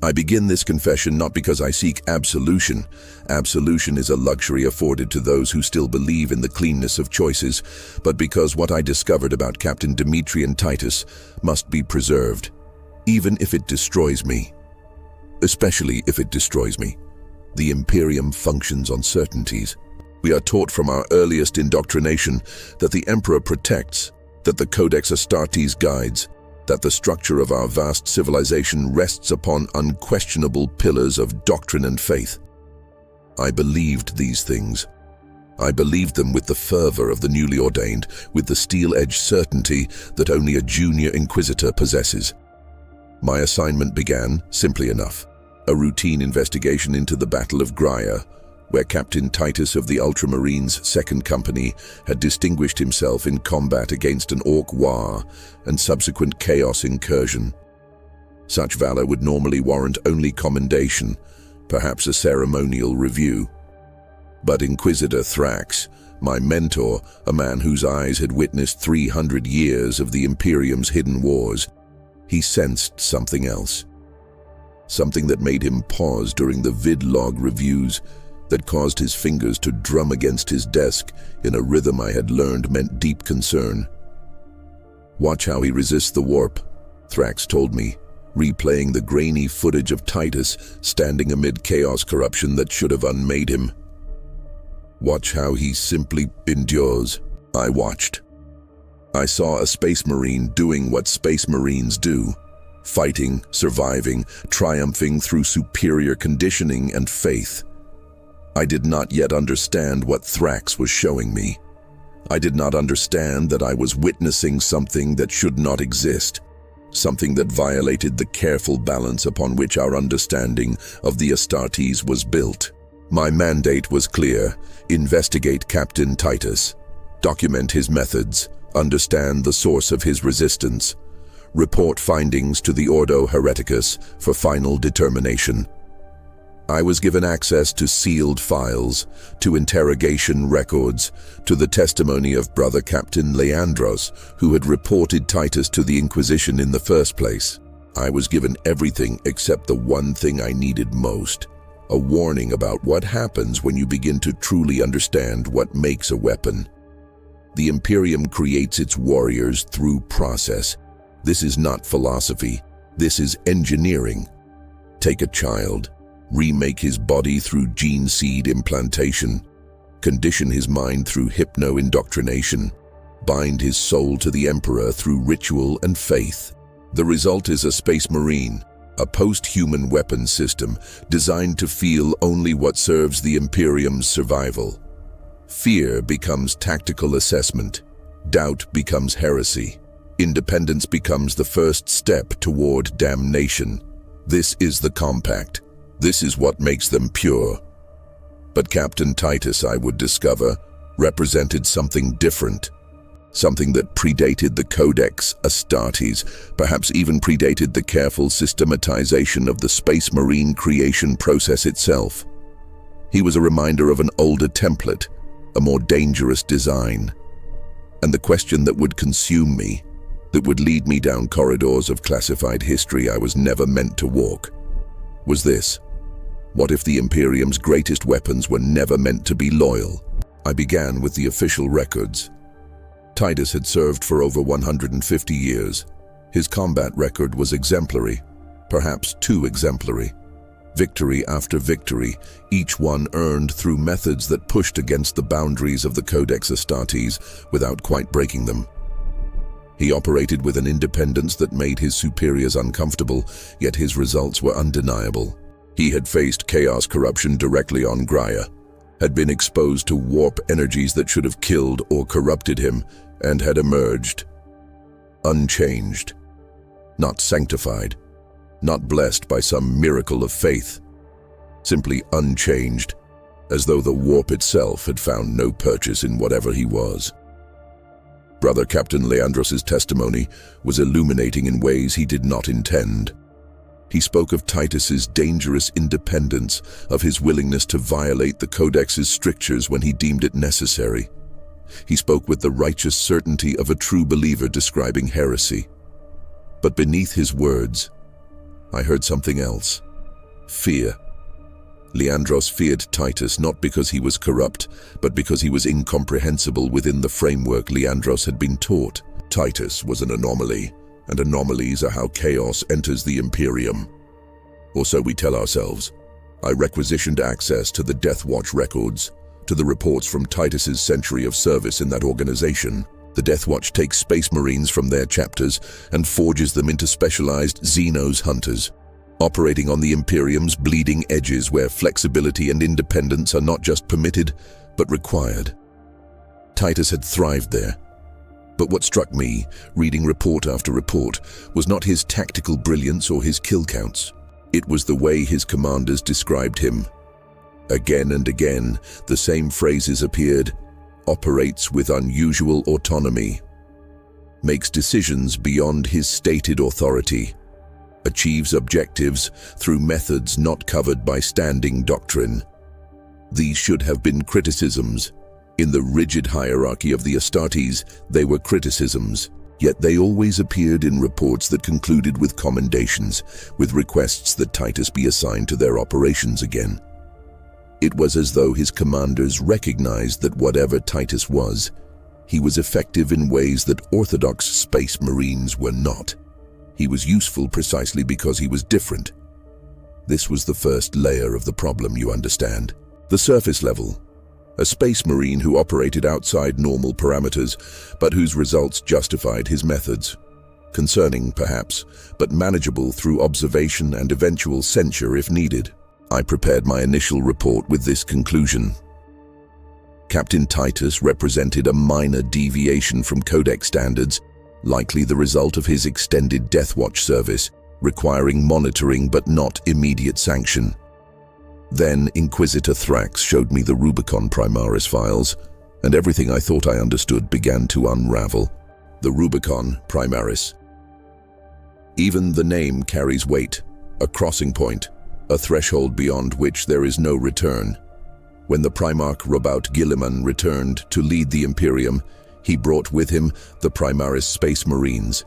I begin this confession not because I seek absolution. Absolution is a luxury afforded to those who still believe in the cleanness of choices, but because what I discovered about Captain Dimitri and Titus must be preserved, even if it destroys me. Especially if it destroys me. The Imperium functions on certainties. We are taught from our earliest indoctrination that the Emperor protects, that the Codex Astartes guides, that the structure of our vast civilization rests upon unquestionable pillars of doctrine and faith. I believed these things. I believed them with the fervor of the newly ordained, with the steel-edged certainty that only a junior inquisitor possesses. My assignment began, simply enough, a routine investigation into the Battle of Graia, where Captain Titus of the Ultramarines' 2nd Company had distinguished himself in combat against an Orc war and subsequent chaos incursion. Such valor would normally warrant only commendation, perhaps a ceremonial review. But Inquisitor Thrax, my mentor, a man whose eyes had witnessed 300 years of the Imperium's hidden wars, he sensed something else. Something that made him pause during the vidlog reviews, that caused his fingers to drum against his desk in a rhythm I had learned meant deep concern. "Watch how he resists the warp," Thrax told me, replaying the grainy footage of Titus standing amid chaos corruption that should have unmade him. "Watch how he simply endures." I watched. I saw a Space Marine doing what Space Marines do, fighting, surviving, triumphing through superior conditioning and faith. I did not yet understand what Thrax was showing me. I did not understand that I was witnessing something that should not exist, something that violated the careful balance upon which our understanding of the Astartes was built. My mandate was clear: investigate Captain Titus, document his methods, understand the source of his resistance, report findings to the Ordo Hereticus for final determination. I was given access to sealed files, to interrogation records, to the testimony of Brother Captain Leandros, who had reported Titus to the Inquisition in the first place. I was given everything except the one thing I needed most: a warning about what happens when you begin to truly understand what makes a weapon. The Imperium creates its warriors through process. This is not philosophy. This is engineering. Take a child. Remake his body through gene seed implantation, condition his mind through hypno-indoctrination, bind his soul to the Emperor through ritual and faith. The result is a Space Marine, a post-human weapon system designed to feel only what serves the Imperium's survival. Fear becomes tactical assessment, doubt becomes heresy, independence becomes the first step toward damnation. This is the compact. This is what makes them pure. But Captain Titus, I would discover, represented something different. Something that predated the Codex Astartes, perhaps even predated the careful systematization of the Space Marine creation process itself. He was a reminder of an older template, a more dangerous design. And the question that would consume me, that would lead me down corridors of classified history I was never meant to walk, was this: what if the Imperium's greatest weapons were never meant to be loyal? I began with the official records. Titus had served for over 150 years. His combat record was exemplary, perhaps too exemplary. Victory after victory, each one earned through methods that pushed against the boundaries of the Codex Astartes without quite breaking them. He operated with an independence that made his superiors uncomfortable, yet his results were undeniable. He had faced chaos corruption directly on Graia, had been exposed to warp energies that should have killed or corrupted him, and had emerged unchanged, not sanctified, not blessed by some miracle of faith, simply unchanged, as though the warp itself had found no purchase in whatever he was. Brother Captain Leandros' testimony was illuminating in ways he did not intend. He spoke of Titus's dangerous independence, of his willingness to violate the Codex's strictures when he deemed it necessary. He spoke with the righteous certainty of a true believer describing heresy. But beneath his words, I heard something else. Fear. Leandros feared Titus not because he was corrupt, but because he was incomprehensible within the framework Leandros had been taught. Titus was an anomaly, and anomalies are how chaos enters the Imperium. Or so we tell ourselves. I requisitioned access to the Death Watch records, to the reports from Titus's century of service in that organization. The Death Watch takes Space Marines from their chapters and forges them into specialized Xenos hunters, operating on the Imperium's bleeding edges where flexibility and independence are not just permitted, but required. Titus had thrived there. But what struck me, reading report after report, was not his tactical brilliance or his kill counts. It was the way his commanders described him. Again and again, the same phrases appeared: operates with unusual autonomy, makes decisions beyond his stated authority, achieves objectives through methods not covered by standing doctrine. These should have been criticisms. In the rigid hierarchy of the Astartes, they were criticisms, yet they always appeared in reports that concluded with commendations, with requests that Titus be assigned to their operations again. It was as though his commanders recognized that whatever Titus was, he was effective in ways that Orthodox Space Marines were not. He was useful precisely because he was different. This was the first layer of the problem, you understand. The surface level. A Space Marine who operated outside normal parameters, but whose results justified his methods. Concerning, perhaps, but manageable through observation and eventual censure if needed. I prepared my initial report with this conclusion. Captain Titus represented a minor deviation from Codex standards, likely the result of his extended Death Watch service, requiring monitoring but not immediate sanction. Then Inquisitor Thrax showed me the Rubicon Primaris files, and everything I thought I understood began to unravel. The Rubicon Primaris. Even the name carries weight, a crossing point, a threshold beyond which there is no return. When the Primarch Robout Guilliman returned to lead the Imperium, he brought with him the Primaris Space Marines,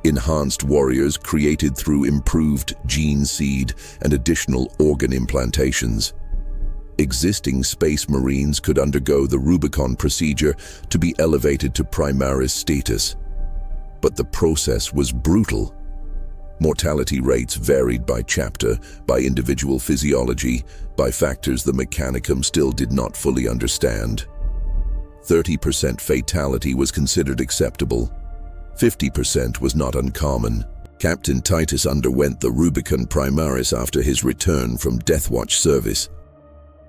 enhanced warriors created through improved gene seed and additional organ implantations. Existing Space Marines could undergo the Rubicon procedure to be elevated to Primaris status. But the process was brutal. Mortality rates varied by chapter, by individual physiology, by factors the Mechanicum still did not fully understand. 30% fatality was considered acceptable. 50% was not uncommon. Captain Titus underwent the Rubicon Primaris after his return from Death Watch service.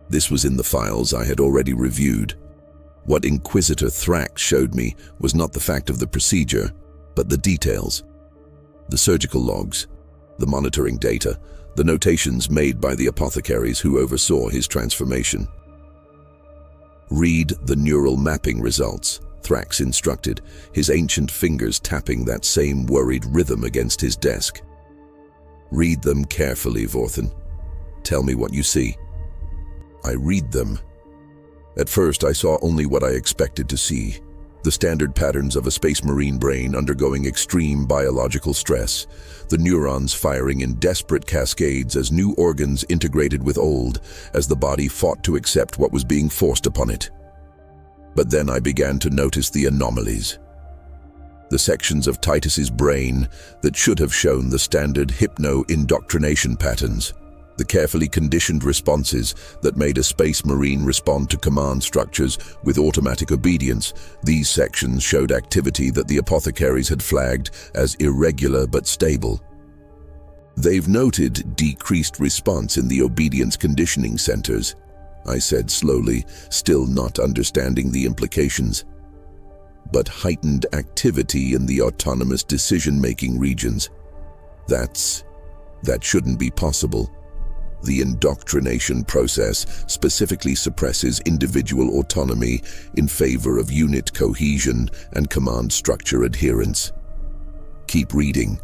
This was in the files I had already reviewed. What Inquisitor Thrax showed me was not the fact of the procedure, but the details. The surgical logs, the monitoring data, the notations made by the apothecaries who oversaw his transformation. Read the neural mapping results, Thrax instructed, his ancient fingers tapping that same worried rhythm against his desk. Read them carefully, Vorthan. Tell me what you see. I read them. At first, I saw only what I expected to see. The standard patterns of a Space Marine brain undergoing extreme biological stress, the neurons firing in desperate cascades as new organs integrated with old, as the body fought to accept what was being forced upon it. But then I began to notice the anomalies. The sections of Titus's brain that should have shown the standard hypno-indoctrination patterns, the carefully conditioned responses that made a Space Marine respond to command structures with automatic obedience, these sections showed activity that the apothecaries had flagged as irregular but stable. They've noted decreased response in the obedience conditioning centers, I said slowly, still not understanding the implications. But heightened activity in the autonomous decision-making regions. That shouldn't be possible. The indoctrination process specifically suppresses individual autonomy in favor of unit cohesion and command structure adherence. Keep reading,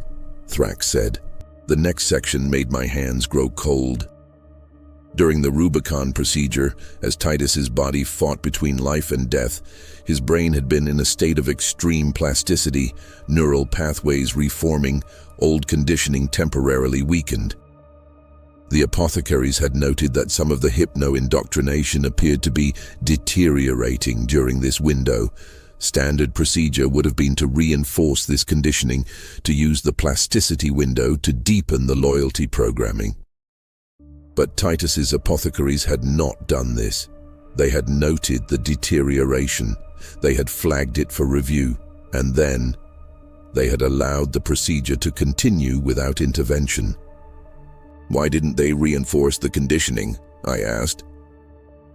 Thrax said. The next section made my hands grow cold. During the Rubicon procedure, as Titus's body fought between life and death, his brain had been in a state of extreme plasticity, neural pathways reforming, old conditioning temporarily weakened. The apothecaries had noted that some of the hypno-indoctrination appeared to be deteriorating during this window. Standard procedure would have been to reinforce this conditioning, to use the plasticity window to deepen the loyalty programming. But Titus's apothecaries had not done this. They had noted the deterioration, they had flagged it for review, and then they had allowed the procedure to continue without intervention. Why didn't they reinforce the conditioning? I asked.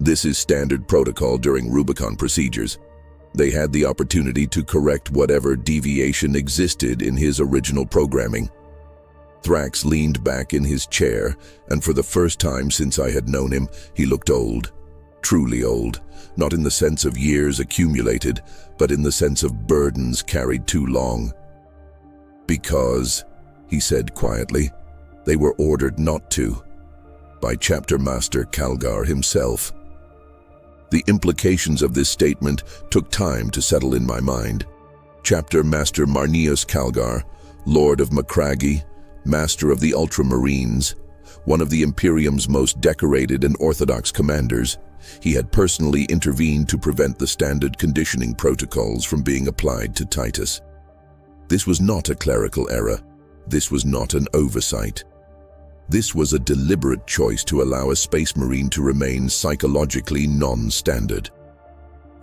This is standard protocol during Rubicon procedures. They had the opportunity to correct whatever deviation existed in his original programming. Thrax leaned back in his chair, and for the first time since I had known him, he looked old. Truly old, not in the sense of years accumulated, but in the sense of burdens carried too long. Because, he said quietly, they were ordered not to, by Chapter Master Calgar himself. The implications of this statement took time to settle in my mind. Chapter Master Marneus Calgar, Lord of Macragge, Master of the Ultramarines, one of the Imperium's most decorated and orthodox commanders, he had personally intervened to prevent the standard conditioning protocols from being applied to Titus. This was not a clerical error. This was not an oversight. This was a deliberate choice to allow a Space Marine to remain psychologically non-standard.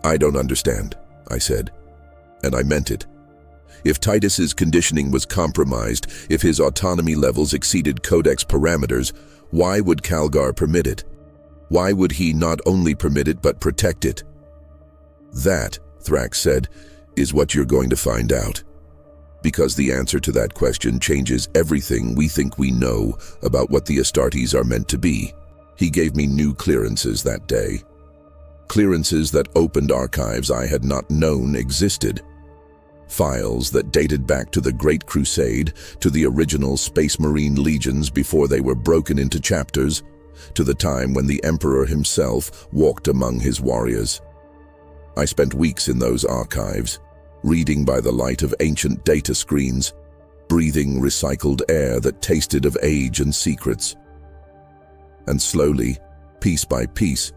I don't understand, I said, and I meant it. If Titus's conditioning was compromised, if his autonomy levels exceeded Codex parameters, why would Calgar permit it? Why would he not only permit it but protect it? That, Thrax said, is what you're going to find out. Because the answer to that question changes everything we think we know about what the Astartes are meant to be. He gave me new clearances that day. Clearances that opened archives I had not known existed. Files that dated back to the Great Crusade, to the original Space Marine legions before they were broken into chapters, to the time when the Emperor himself walked among his warriors. I spent weeks in those archives, reading by the light of ancient data screens, breathing recycled air that tasted of age and secrets. And slowly, piece by piece,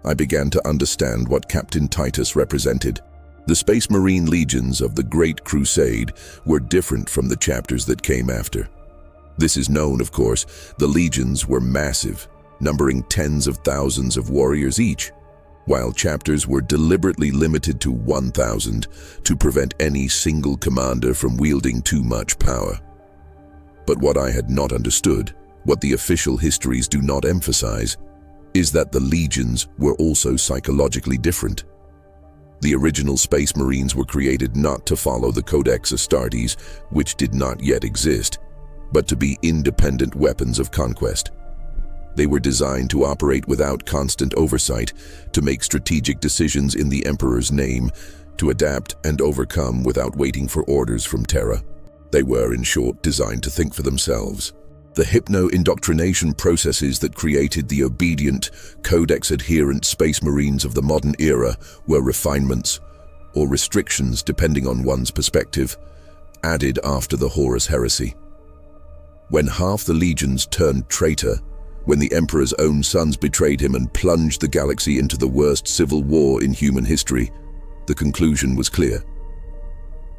I began to understand what Captain Titus represented. The Space Marine legions of the Great Crusade were different from the chapters that came after. This is known, of course. The legions were massive, numbering tens of thousands of warriors each, while chapters were deliberately limited to 1,000 to prevent any single commander from wielding too much power. But what I had not understood, what the official histories do not emphasize, is that the legions were also psychologically different. The original Space Marines were created not to follow the Codex Astartes, which did not yet exist, but to be independent weapons of conquest. They were designed to operate without constant oversight, to make strategic decisions in the Emperor's name, to adapt and overcome without waiting for orders from Terra. They were, in short, designed to think for themselves. The hypno-indoctrination processes that created the obedient, codex-adherent Space Marines of the modern era were refinements, or restrictions depending on one's perspective, added after the Horus heresy. When half the legions turned traitor, when the Emperor's own sons betrayed him and plunged the galaxy into the worst civil war in human history, the conclusion was clear.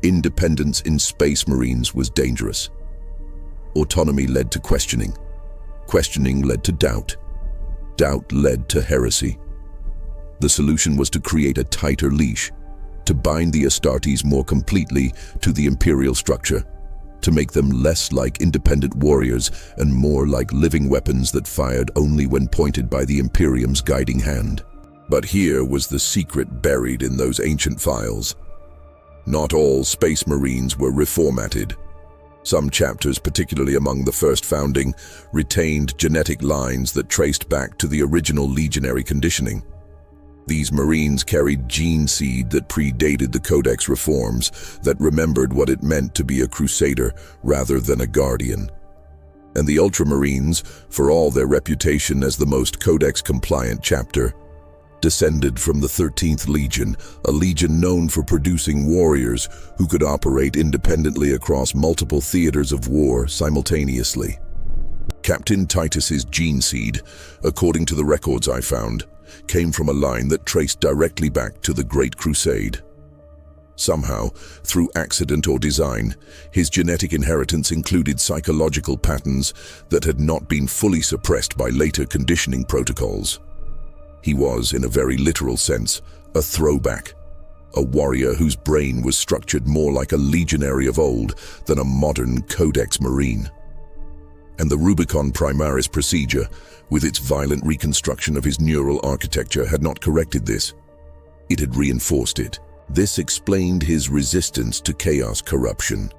Independence in Space Marines was dangerous. Autonomy led to questioning. Questioning led to doubt. Doubt led to heresy. The solution was to create a tighter leash, to bind the Astartes more completely to the Imperial structure, to make them less like independent warriors and more like living weapons that fired only when pointed by the Imperium's guiding hand. But here was the secret buried in those ancient files. Not all Space Marines were reformatted. Some chapters, particularly among the first founding, retained genetic lines that traced back to the original legionary conditioning. These Marines carried gene seed that predated the Codex reforms, that remembered what it meant to be a crusader rather than a guardian. And the Ultramarines, for all their reputation as the most Codex-compliant chapter, descended from the 13th Legion, a legion known for producing warriors who could operate independently across multiple theaters of war simultaneously. Captain Titus's gene seed, according to the records I found, came from a line that traced directly back to the Great Crusade. Somehow, through accident or design, his genetic inheritance included psychological patterns that had not been fully suppressed by later conditioning protocols. He was, in a very literal sense, a throwback, a warrior whose brain was structured more like a legionary of old than a modern Codex Marine. And the Rubicon Primaris procedure, with its violent reconstruction of his neural architecture, had not corrected this. It had reinforced it. This explained his resistance to chaos corruption.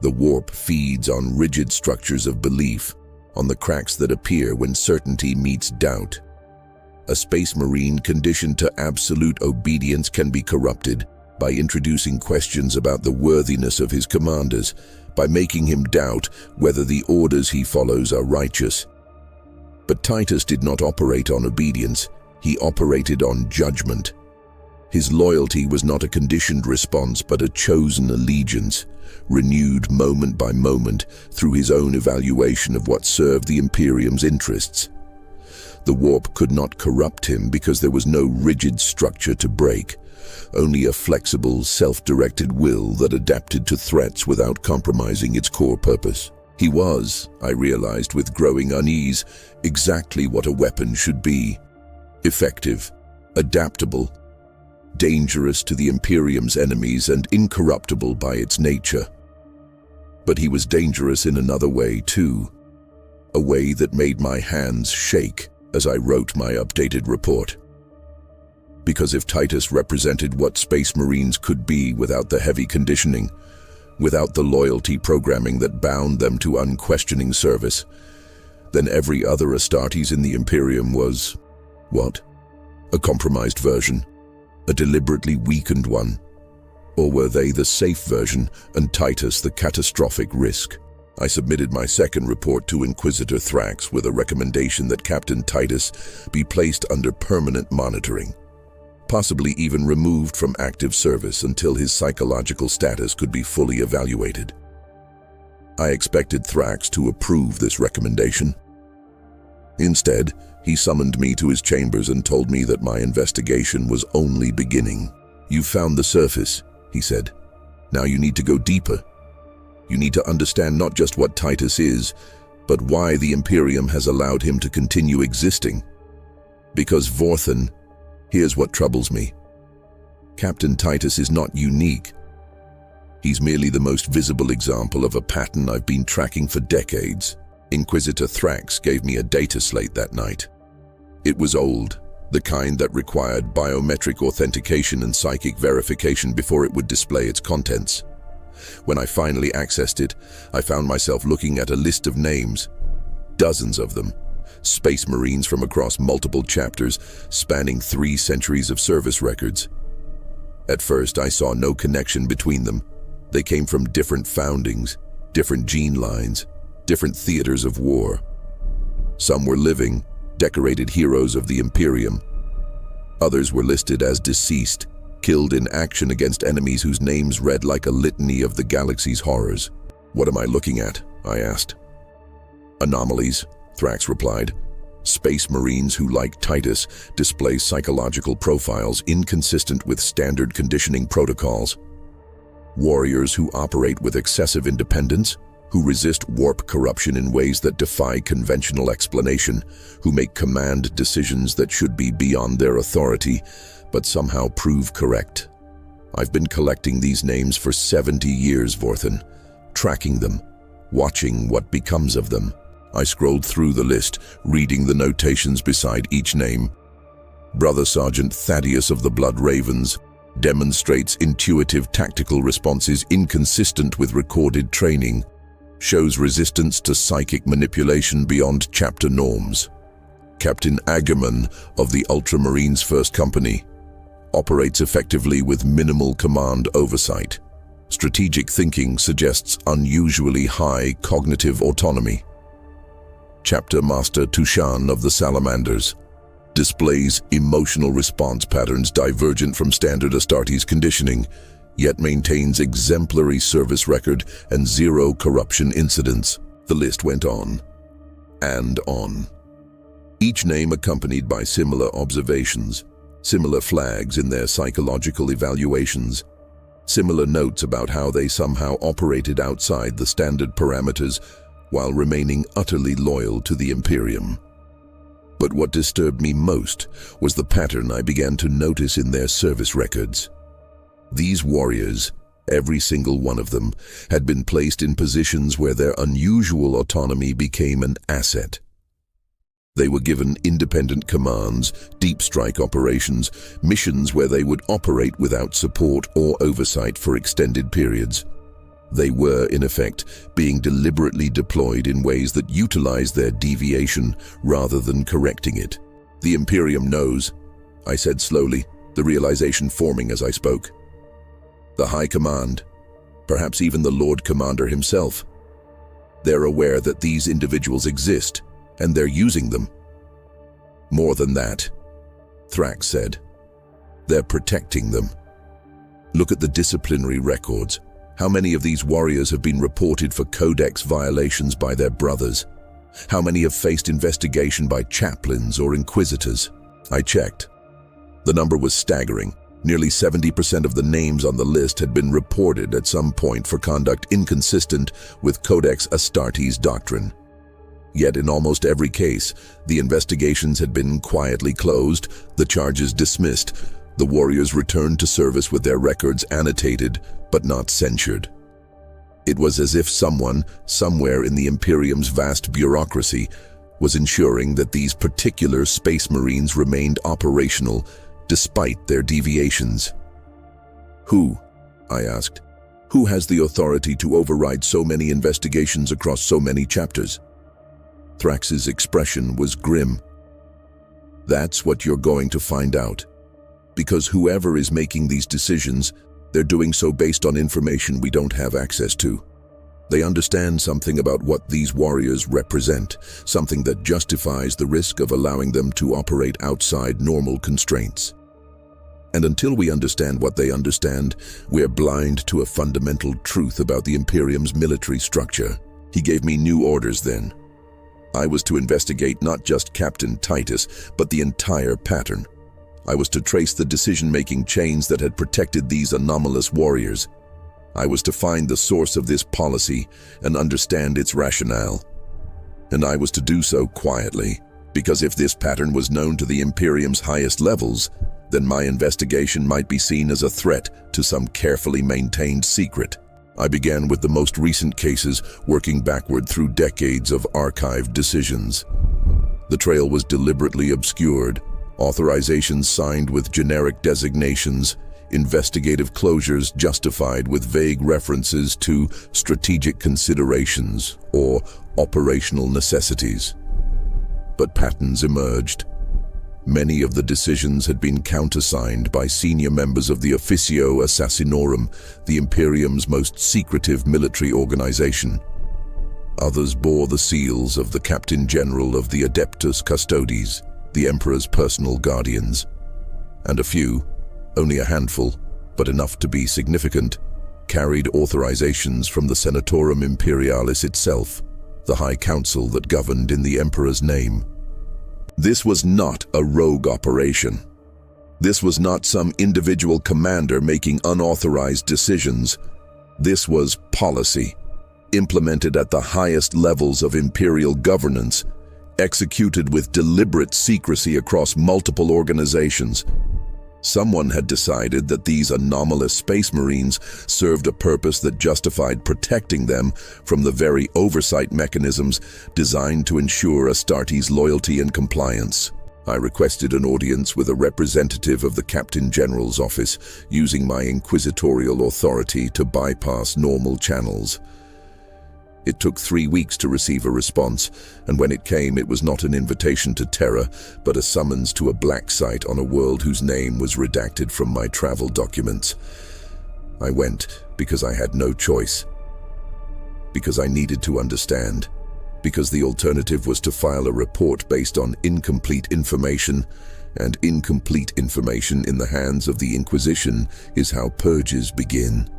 The warp feeds on rigid structures of belief, on the cracks that appear when certainty meets doubt. A space marine conditioned to absolute obedience can be corrupted by introducing questions about the worthiness of his commanders, by making him doubt whether the orders he follows are righteous. But Titus did not operate on obedience, he operated on judgment. His loyalty was not a conditioned response but a chosen allegiance, renewed moment by moment through his own evaluation of what served the Imperium's interests. The warp could not corrupt him because there was no rigid structure to break, only a flexible, self-directed will that adapted to threats without compromising its core purpose. He was, I realized with growing unease, exactly what a weapon should be: effective, adaptable, dangerous to the Imperium's enemies and incorruptible by its nature. But he was dangerous in another way too, a way that made my hands shake as I wrote my updated report. Because if Titus represented what Space Marines could be without the heavy conditioning, without the loyalty programming that bound them to unquestioning service, then every other Astartes in the Imperium was, what? A compromised version? A deliberately weakened one? Or were they the safe version and Titus the catastrophic risk? I submitted my second report to Inquisitor Thrax with a recommendation that Captain Titus be placed under permanent monitoring, possibly even removed from active service until his psychological status could be fully evaluated. I expected Thrax to approve this recommendation. Instead, he summoned me to his chambers and told me that my investigation was only beginning. "You've found the surface," he said. "Now you need to go deeper. You need to understand not just what Titus is, but why the Imperium has allowed him to continue existing. Because Vorthan, here's what troubles me. Captain Titus is not unique. He's merely the most visible example of a pattern I've been tracking for decades." Inquisitor Thrax gave me a data slate that night. It was old, the kind that required biometric authentication and psychic verification before it would display its contents. When I finally accessed it, I found myself looking at a list of names, dozens of them, Space Marines from across multiple chapters spanning 3 centuries of service records. At first, I saw no connection between them. They came from different foundings, different gene lines, different theaters of war. Some were living, decorated heroes of the Imperium. Others were listed as deceased, killed in action against enemies whose names read like a litany of the galaxy's horrors. "What am I looking at?" I asked. "Anomalies," Thrax replied. "Space Marines who, like Titus, display psychological profiles inconsistent with standard conditioning protocols. Warriors who operate with excessive independence, who resist warp corruption in ways that defy conventional explanation, who make command decisions that should be beyond their authority, but somehow prove correct. I've been collecting these names for 70 years, Vorthan, tracking them, watching what becomes of them." I scrolled through the list, reading the notations beside each name. Brother Sergeant Thaddeus of the Blood Ravens demonstrates intuitive tactical responses inconsistent with recorded training, shows resistance to psychic manipulation beyond chapter norms. Captain Agamemnon of the Ultramarines 1st Company operates effectively with minimal command oversight. Strategic thinking suggests unusually high cognitive autonomy. Chapter Master Tushan of the Salamanders displays emotional response patterns divergent from standard Astartes conditioning, yet maintains exemplary service record and 0 corruption incidents. The list went on. and on. Each name accompanied by similar observations, similar flags in their psychological evaluations, similar notes about how they somehow operated outside the standard parameters while remaining utterly loyal to the Imperium. But what disturbed me most was the pattern I began to notice in their service records. These warriors, every single one of them, had been placed in positions where their unusual autonomy became an asset. They were given independent commands, deep strike operations, missions where they would operate without support or oversight for extended periods. They were, in effect, being deliberately deployed in ways that utilized their deviation rather than correcting it. "The Imperium knows," I said slowly, the realization forming as I spoke. "The High Command, perhaps even the Lord Commander himself. They're aware that these individuals exist, and they're using them. More than that," Thrax said, "they're protecting them. Look at the disciplinary records. How many of these warriors have been reported for codex violations by their brothers? How many have faced investigation by chaplains or inquisitors?" I checked. The number was staggering. Nearly 70% of the names on the list had been reported at some point for conduct inconsistent with Codex Astartes doctrine. Yet in almost every case, the investigations had been quietly closed, the charges dismissed, the warriors returned to service with their records annotated but not censured. It was as if someone, somewhere in the Imperium's vast bureaucracy, was ensuring that these particular Space Marines remained operational despite their deviations. "Who?" I asked. "Who has the authority to override so many investigations across so many chapters?" Thrax's expression was grim. "That's what you're going to find out. Because whoever is making these decisions, they're doing so based on information we don't have access to. They understand something about what these warriors represent, something that justifies the risk of allowing them to operate outside normal constraints. And until we understand what they understand, we're blind to a fundamental truth about the Imperium's military structure." He gave me new orders then. I was to investigate not just Captain Titus, but the entire pattern. I was to trace the decision-making chains that had protected these anomalous warriors. I was to find the source of this policy and understand its rationale. And I was to do so quietly, because if this pattern was known to the Imperium's highest levels, then my investigation might be seen as a threat to some carefully maintained secret. I began with the most recent cases, working backward through decades of archived decisions. The trail was deliberately obscured, authorizations signed with generic designations, investigative closures justified with vague references to strategic considerations or operational necessities. But patterns emerged. Many of the decisions had been countersigned by senior members of the Officio Assassinorum, the Imperium's most secretive military organization. Others bore the seals of the Captain General of the Adeptus Custodes, the Emperor's personal guardians. And a few, only a handful, but enough to be significant, carried authorizations from the Senatorum Imperialis itself, the High Council that governed in the Emperor's name. This was not a rogue operation. This was not some individual commander making unauthorized decisions. This was policy, implemented at the highest levels of Imperial governance, executed with deliberate secrecy across multiple organizations. Someone had decided that these anomalous Space Marines served a purpose that justified protecting them from the very oversight mechanisms designed to ensure Astartes' loyalty and compliance. I requested an audience with a representative of the Captain General's office, using my inquisitorial authority to bypass normal channels. It took 3 weeks to receive a response, and when it came, it was not an invitation to terror, but a summons to a black site on a world whose name was redacted from my travel documents. I went because I had no choice. Because I needed to understand. Because the alternative was to file a report based on incomplete information, and incomplete information in the hands of the Inquisition is how purges begin.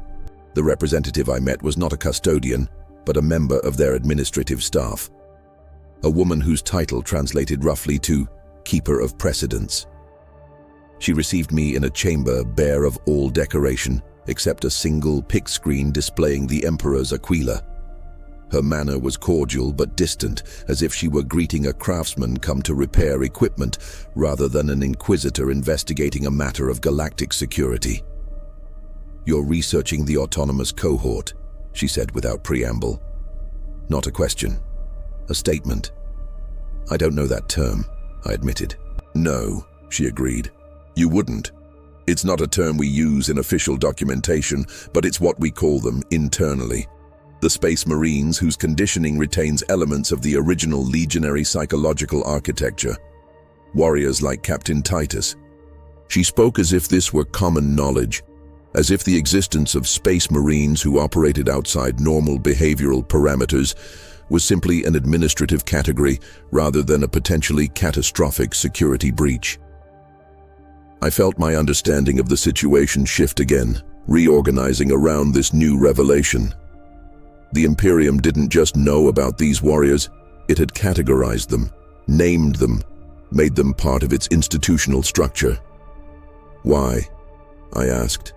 The representative I met was not a custodian, but a member of their administrative staff. a woman whose title translated roughly to Keeper of Precedents. She received me in a chamber bare of all decoration, except a single pic screen displaying the Emperor's aquila. Her manner was cordial but distant, as if she were greeting a craftsman come to repair equipment rather than an inquisitor investigating a matter of galactic security. "You're researching the autonomous cohort," she said without preamble. Not a question, a statement. "I don't know that term," I admitted. "No," she agreed. "You wouldn't. It's not a term we use in official documentation, but it's what we call them internally. The Space Marines, whose conditioning retains elements of the original legionary psychological architecture. Warriors like Captain Titus." She spoke as if this were common knowledge, as if the existence of Space Marines who operated outside normal behavioral parameters was simply an administrative category rather than a potentially catastrophic security breach. I felt my understanding of the situation shift again, reorganizing around this new revelation. The Imperium didn't just know about these warriors, it had categorized them, named them, made them part of its institutional structure. Why? I asked.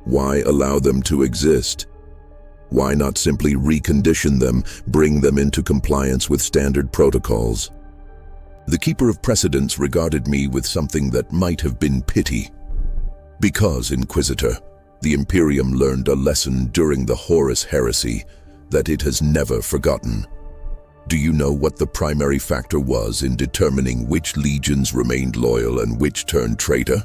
Why allow them to exist? Why not simply recondition them, bring them into compliance with standard protocols? The Keeper of Precedents regarded me with something that might have been pity. "Because, Inquisitor, the Imperium learned a lesson during the Horus Heresy that it has never forgotten. Do you know what the primary factor was in determining which legions remained loyal and which turned traitor?"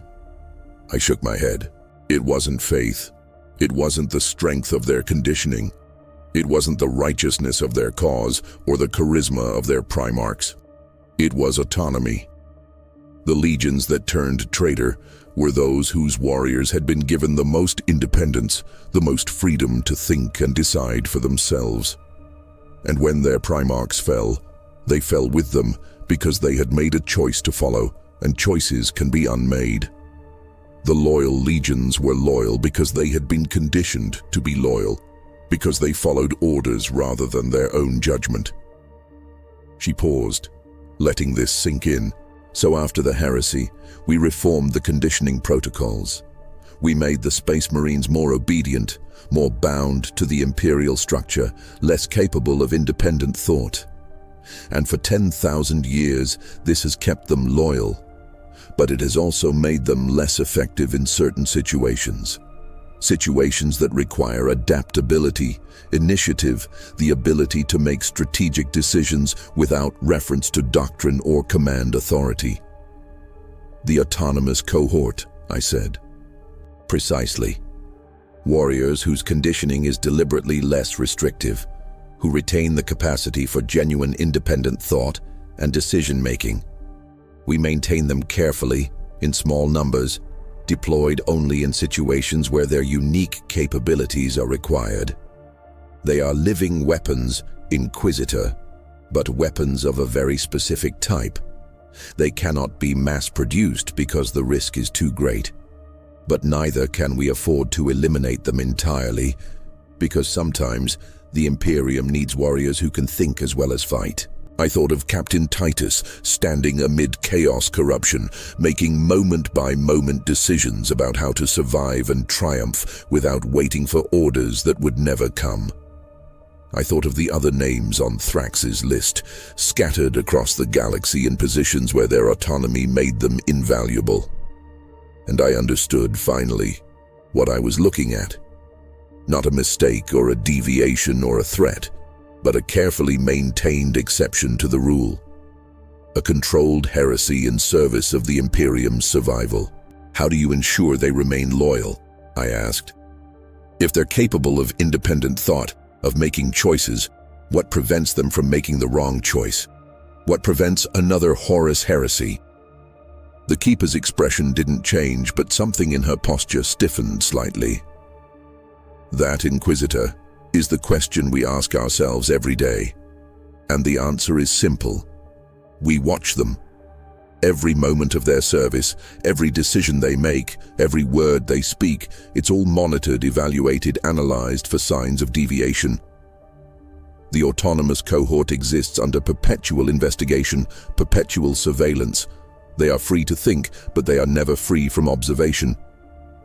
I shook my head. It wasn't faith. It wasn't the strength of their conditioning. It wasn't the righteousness of their cause or the charisma of their primarchs. It was autonomy. The legions that turned traitor were those whose warriors had been given the most independence, the most freedom to think and decide for themselves. And when their primarchs fell, they fell with them because they had made a choice to follow, and choices can be unmade. The loyal legions were loyal because they had been conditioned to be loyal, because they followed orders rather than their own judgment. She paused, letting this sink in. So after the heresy, we reformed the conditioning protocols. We made the Space Marines more obedient, more bound to the Imperial structure, less capable of independent thought. And for 10,000 years, this has kept them loyal. But it has also made them less effective in certain situations. Situations that require adaptability, initiative, the ability to make strategic decisions without reference to doctrine or command authority. "The autonomous cohort," I said. "Precisely. Warriors whose conditioning is deliberately less restrictive, who retain the capacity for genuine independent thought and decision-making. We maintain them carefully, in small numbers, deployed only in situations where their unique capabilities are required. They are living weapons, Inquisitor, but weapons of a very specific type. They cannot be mass-produced because the risk is too great. But neither can we afford to eliminate them entirely, because sometimes the Imperium needs warriors who can think as well as fight." I thought of Captain Titus standing amid chaos corruption, making moment-by-moment decisions about how to survive and triumph without waiting for orders that would never come. I thought of the other names on Thrax's list, scattered across the galaxy in positions where their autonomy made them invaluable. And I understood, finally, what I was looking at. Not a mistake or a deviation or a threat, but a carefully maintained exception to the rule. A controlled heresy in service of the Imperium's survival. "How do you ensure they remain loyal?" I asked. "If they're capable of independent thought, of making choices, what prevents them from making the wrong choice? What prevents another Horus heresy?" The Keeper's expression didn't change, but something in her posture stiffened slightly. "That, Inquisitor, is the question we ask ourselves every day. And the answer is simple. We watch them. Every moment of their service, every decision they make, every word they speak, it's all monitored, evaluated, analyzed for signs of deviation. The autonomous cohort exists under perpetual investigation, perpetual surveillance. They are free to think, but they are never free from observation.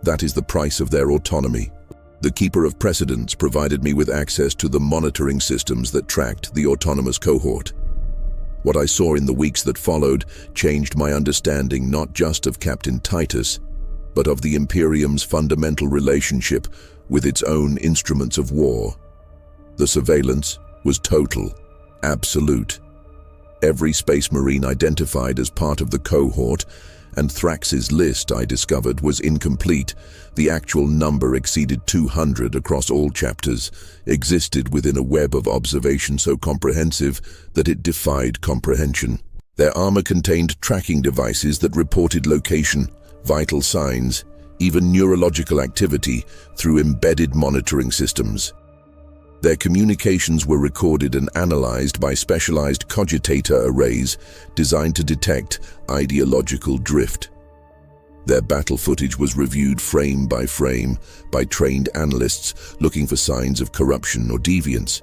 That is the price of their autonomy. The keeper of precedents provided me with access to the monitoring systems that tracked the autonomous cohort. What I saw in the weeks that followed changed my understanding not just of Captain Titus, but of the Imperium's fundamental relationship with its own instruments of war. The surveillance was total, absolute. Every Space Marine identified as part of the cohort, and Thrax's list, I discovered, was incomplete. The actual number exceeded 200 across all chapters, existed within a web of observation so comprehensive that it defied comprehension. Their armor contained tracking devices that reported location, vital signs, even neurological activity through embedded monitoring systems. Their communications were recorded and analyzed by specialized cogitator arrays designed to detect ideological drift. Their battle footage was reviewed frame by frame by trained analysts looking for signs of corruption or deviance.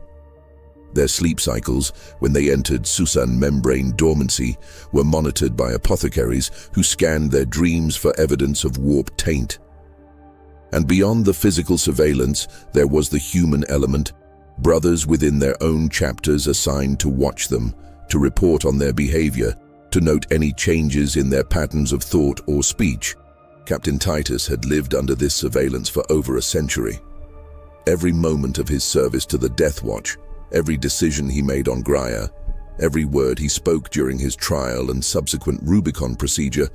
Their sleep cycles, when they entered Susan membrane dormancy, were monitored by apothecaries who scanned their dreams for evidence of warp taint. And beyond the physical surveillance, there was the human element. Brothers within their own chapters assigned to watch them, to report on their behavior, to note any changes in their patterns of thought or speech. Captain Titus had lived under this surveillance for over a century. Every moment of his service to the Death Watch, every decision he made on Graia, every word he spoke during his trial and subsequent Rubicon procedure,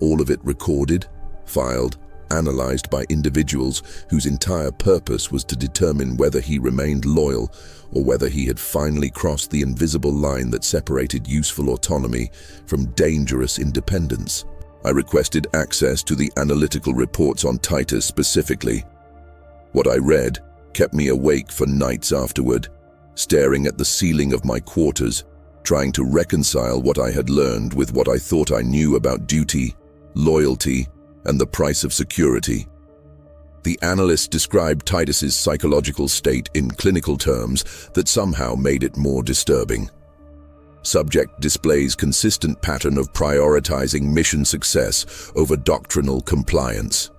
all of it recorded, filed, analyzed by individuals whose entire purpose was to determine whether he remained loyal or whether he had finally crossed the invisible line that separated useful autonomy from dangerous independence. I requested access to the analytical reports on Titus specifically. What I read kept me awake for nights afterward, staring at the ceiling of my quarters, trying to reconcile what I had learned with what I thought I knew about duty, loyalty, and the price of security. The analysts described Titus's psychological state in clinical terms that somehow made it more disturbing. Subject displays consistent pattern of prioritizing mission success over doctrinal compliance.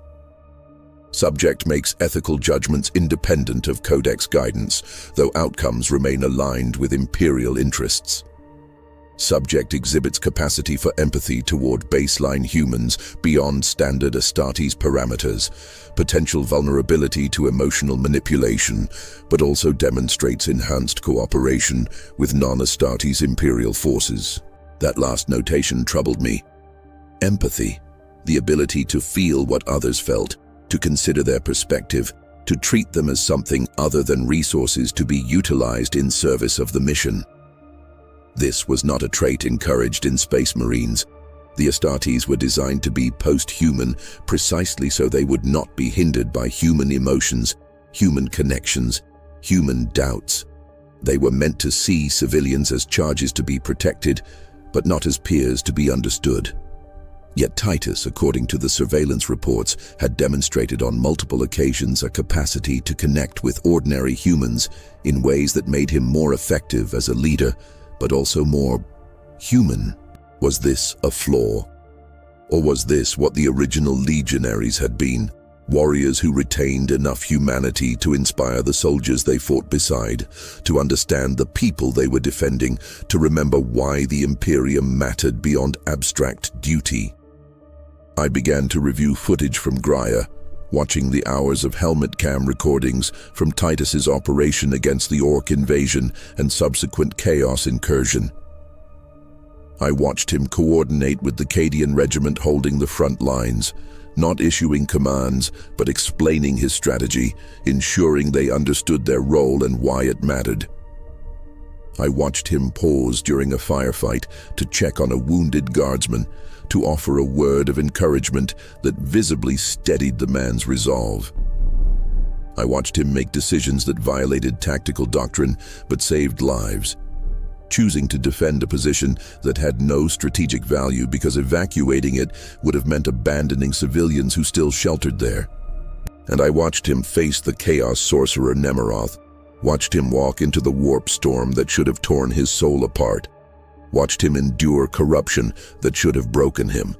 Subject makes ethical judgments independent of Codex guidance, though outcomes remain aligned with Imperial interests. Subject exhibits capacity for empathy toward baseline humans beyond standard Astartes parameters, potential vulnerability to emotional manipulation, but also demonstrates enhanced cooperation with non-Astartes Imperial forces. That last notation troubled me. Empathy, the ability to feel what others felt, to consider their perspective, to treat them as something other than resources to be utilized in service of the mission. This was not a trait encouraged in Space Marines. The Astartes were designed to be post-human precisely so they would not be hindered by human emotions, human connections, human doubts. They were meant to see civilians as charges to be protected, but not as peers to be understood. Yet Titus, according to the surveillance reports, had demonstrated on multiple occasions a capacity to connect with ordinary humans in ways that made him more effective as a leader, but also more human. Was this a flaw? Or was this what the original legionaries had been? Warriors who retained enough humanity to inspire the soldiers they fought beside, to understand the people they were defending, to remember why the Imperium mattered beyond abstract duty. I began to review footage from Graia, watching the hours of helmet cam recordings from Titus's operation against the Orc invasion and subsequent Chaos incursion. I watched him coordinate with the Cadian regiment holding the front lines, not issuing commands, but explaining his strategy, ensuring they understood their role and why it mattered. I watched him pause during a firefight to check on a wounded guardsman, to offer a word of encouragement that visibly steadied the man's resolve. I watched him make decisions that violated tactical doctrine but saved lives, choosing to defend a position that had no strategic value because evacuating it would have meant abandoning civilians who still sheltered there. And I watched him face the Chaos sorcerer Nemeroth, watched him walk into the warp storm that should have torn his soul apart, watched him endure corruption that should have broken him.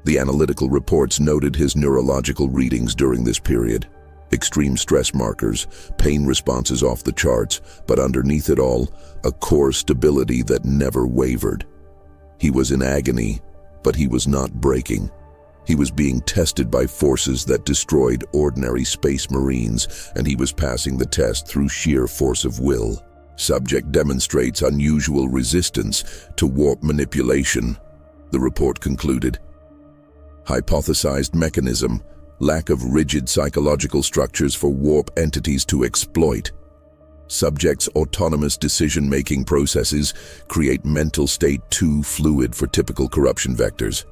The analytical reports noted his neurological readings during this period. Extreme stress markers, pain responses off the charts, but underneath it all, a core stability that never wavered. He was in agony, but he was not breaking. He was being tested by forces that destroyed ordinary space marines, and he was passing the test through sheer force of will. Subject demonstrates unusual resistance to warp manipulation, the report concluded. Hypothesized mechanism: lack of rigid psychological structures for warp entities to exploit. Subject's autonomous decision-making processes create mental state too fluid for typical corruption vectors.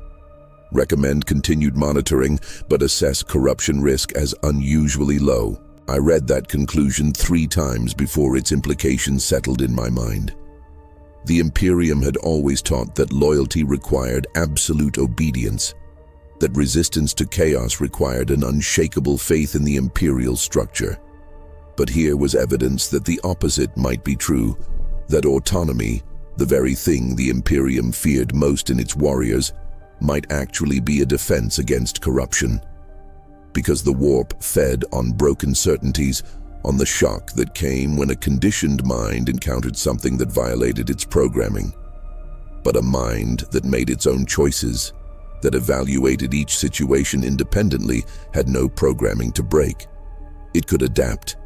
Recommend continued monitoring, but assess corruption risk as unusually low. I read that conclusion 3 times before its implications settled in my mind. The Imperium had always taught that loyalty required absolute obedience, that resistance to chaos required an unshakable faith in the Imperial structure. But here was evidence that the opposite might be true, that autonomy, the very thing the Imperium feared most in its warriors, might actually be a defense against corruption. Because the warp fed on broken certainties, on the shock that came when a conditioned mind encountered something that violated its programming. But a mind that made its own choices, that evaluated each situation independently, had no programming to break. It could adapt.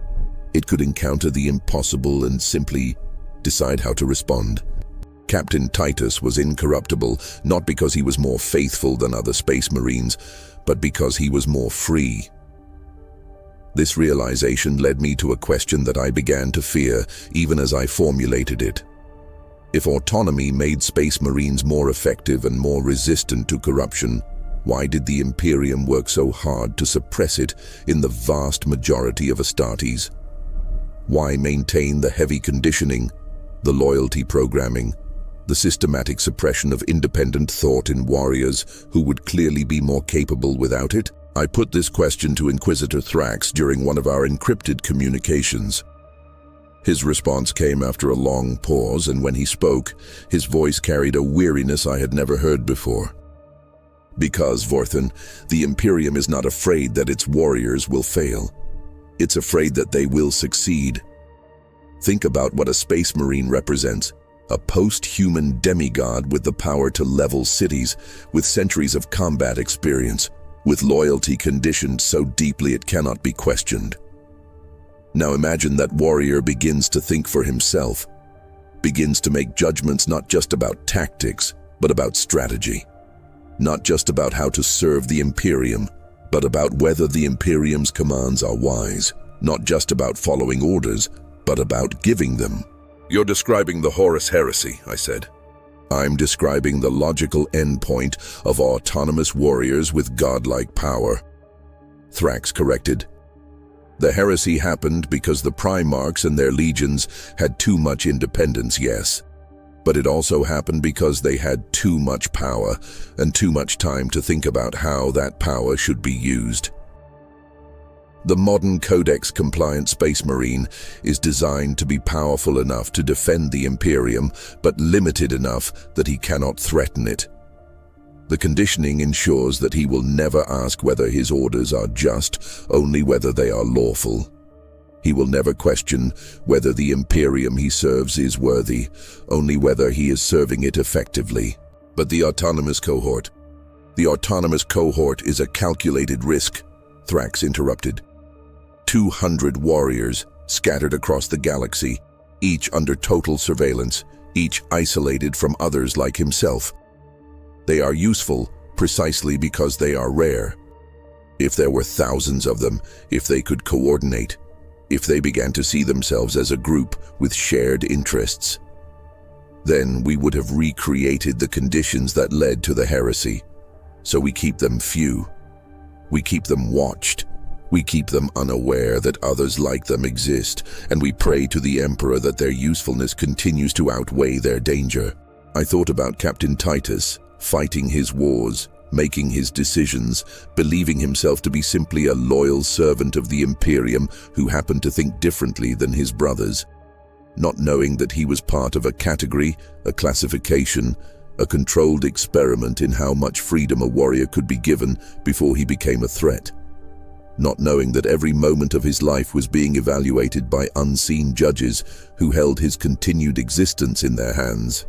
It could encounter the impossible and simply decide how to respond. Captain Titus was incorruptible, not because he was more faithful than other space marines, but because he was more free. This realization led me to a question that I began to fear, even as I formulated it. If autonomy made space marines more effective and more resistant to corruption, why did the Imperium work so hard to suppress it in the vast majority of Astartes? Why maintain the heavy conditioning, the loyalty programming, the systematic suppression of independent thought in warriors who would clearly be more capable without it? I put this question to Inquisitor Thrax during one of our encrypted communications. His response came after a long pause, and when he spoke, his voice carried a weariness I had never heard before. Because, Vorthan, the Imperium is not afraid that its warriors will fail. It's afraid that they will succeed. Think about what a space marine represents. A post-human demigod with the power to level cities, with centuries of combat experience, with loyalty conditioned so deeply it cannot be questioned. Now imagine that warrior begins to think for himself, begins to make judgments not just about tactics, but about strategy. Not just about how to serve the Imperium, but about whether the Imperium's commands are wise. Not just about following orders, but about giving them. You're describing the Horus heresy, I said. I'm describing the logical endpoint of autonomous warriors with godlike power. Thrax corrected. The heresy happened because the Primarchs and their legions had too much independence, yes. But it also happened because they had too much power and too much time to think about how that power should be used. The modern Codex-compliant Space Marine is designed to be powerful enough to defend the Imperium, but limited enough that he cannot threaten it. The conditioning ensures that he will never ask whether his orders are just, only whether they are lawful. He will never question whether the Imperium he serves is worthy, only whether he is serving it effectively. But the autonomous cohort. The autonomous cohort is a calculated risk, Thrax interrupted. 200 warriors scattered across the galaxy, each under total surveillance, each isolated from others like himself. They are useful precisely because they are rare. If there were thousands of them, if they could coordinate, if they began to see themselves as a group with shared interests, then we would have recreated the conditions that led to the heresy. So we keep them few. We keep them watched. We keep them unaware that others like them exist, and we pray to the Emperor that their usefulness continues to outweigh their danger. I thought about Captain Titus, fighting his wars, making his decisions, believing himself to be simply a loyal servant of the Imperium who happened to think differently than his brothers, not knowing that he was part of a category, a classification, a controlled experiment in how much freedom a warrior could be given before he became a threat, not knowing that every moment of his life was being evaluated by unseen judges who held his continued existence in their hands.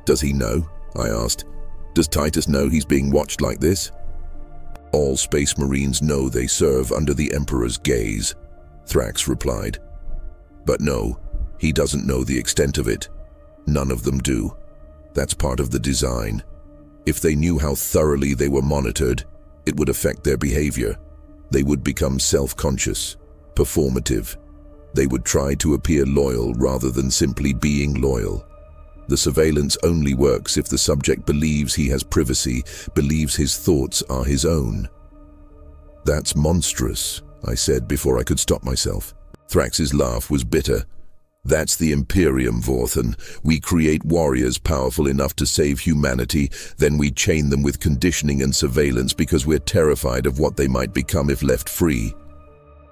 "Does he know?" I asked. "Does Titus know he's being watched like this?" "All Space Marines know they serve under the Emperor's gaze," Thrax replied. "But no, he doesn't know the extent of it. None of them do. That's part of the design. If they knew how thoroughly they were monitored, it would affect their behavior. They would become self-conscious, performative. They would try to appear loyal rather than simply being loyal. The surveillance only works if the subject believes he has privacy, believes his thoughts are his own." "That's monstrous," I said before I could stop myself. Thrax's laugh was bitter. "That's the Imperium, Vorthan. We create warriors powerful enough to save humanity, then we chain them with conditioning and surveillance because we're terrified of what they might become if left free.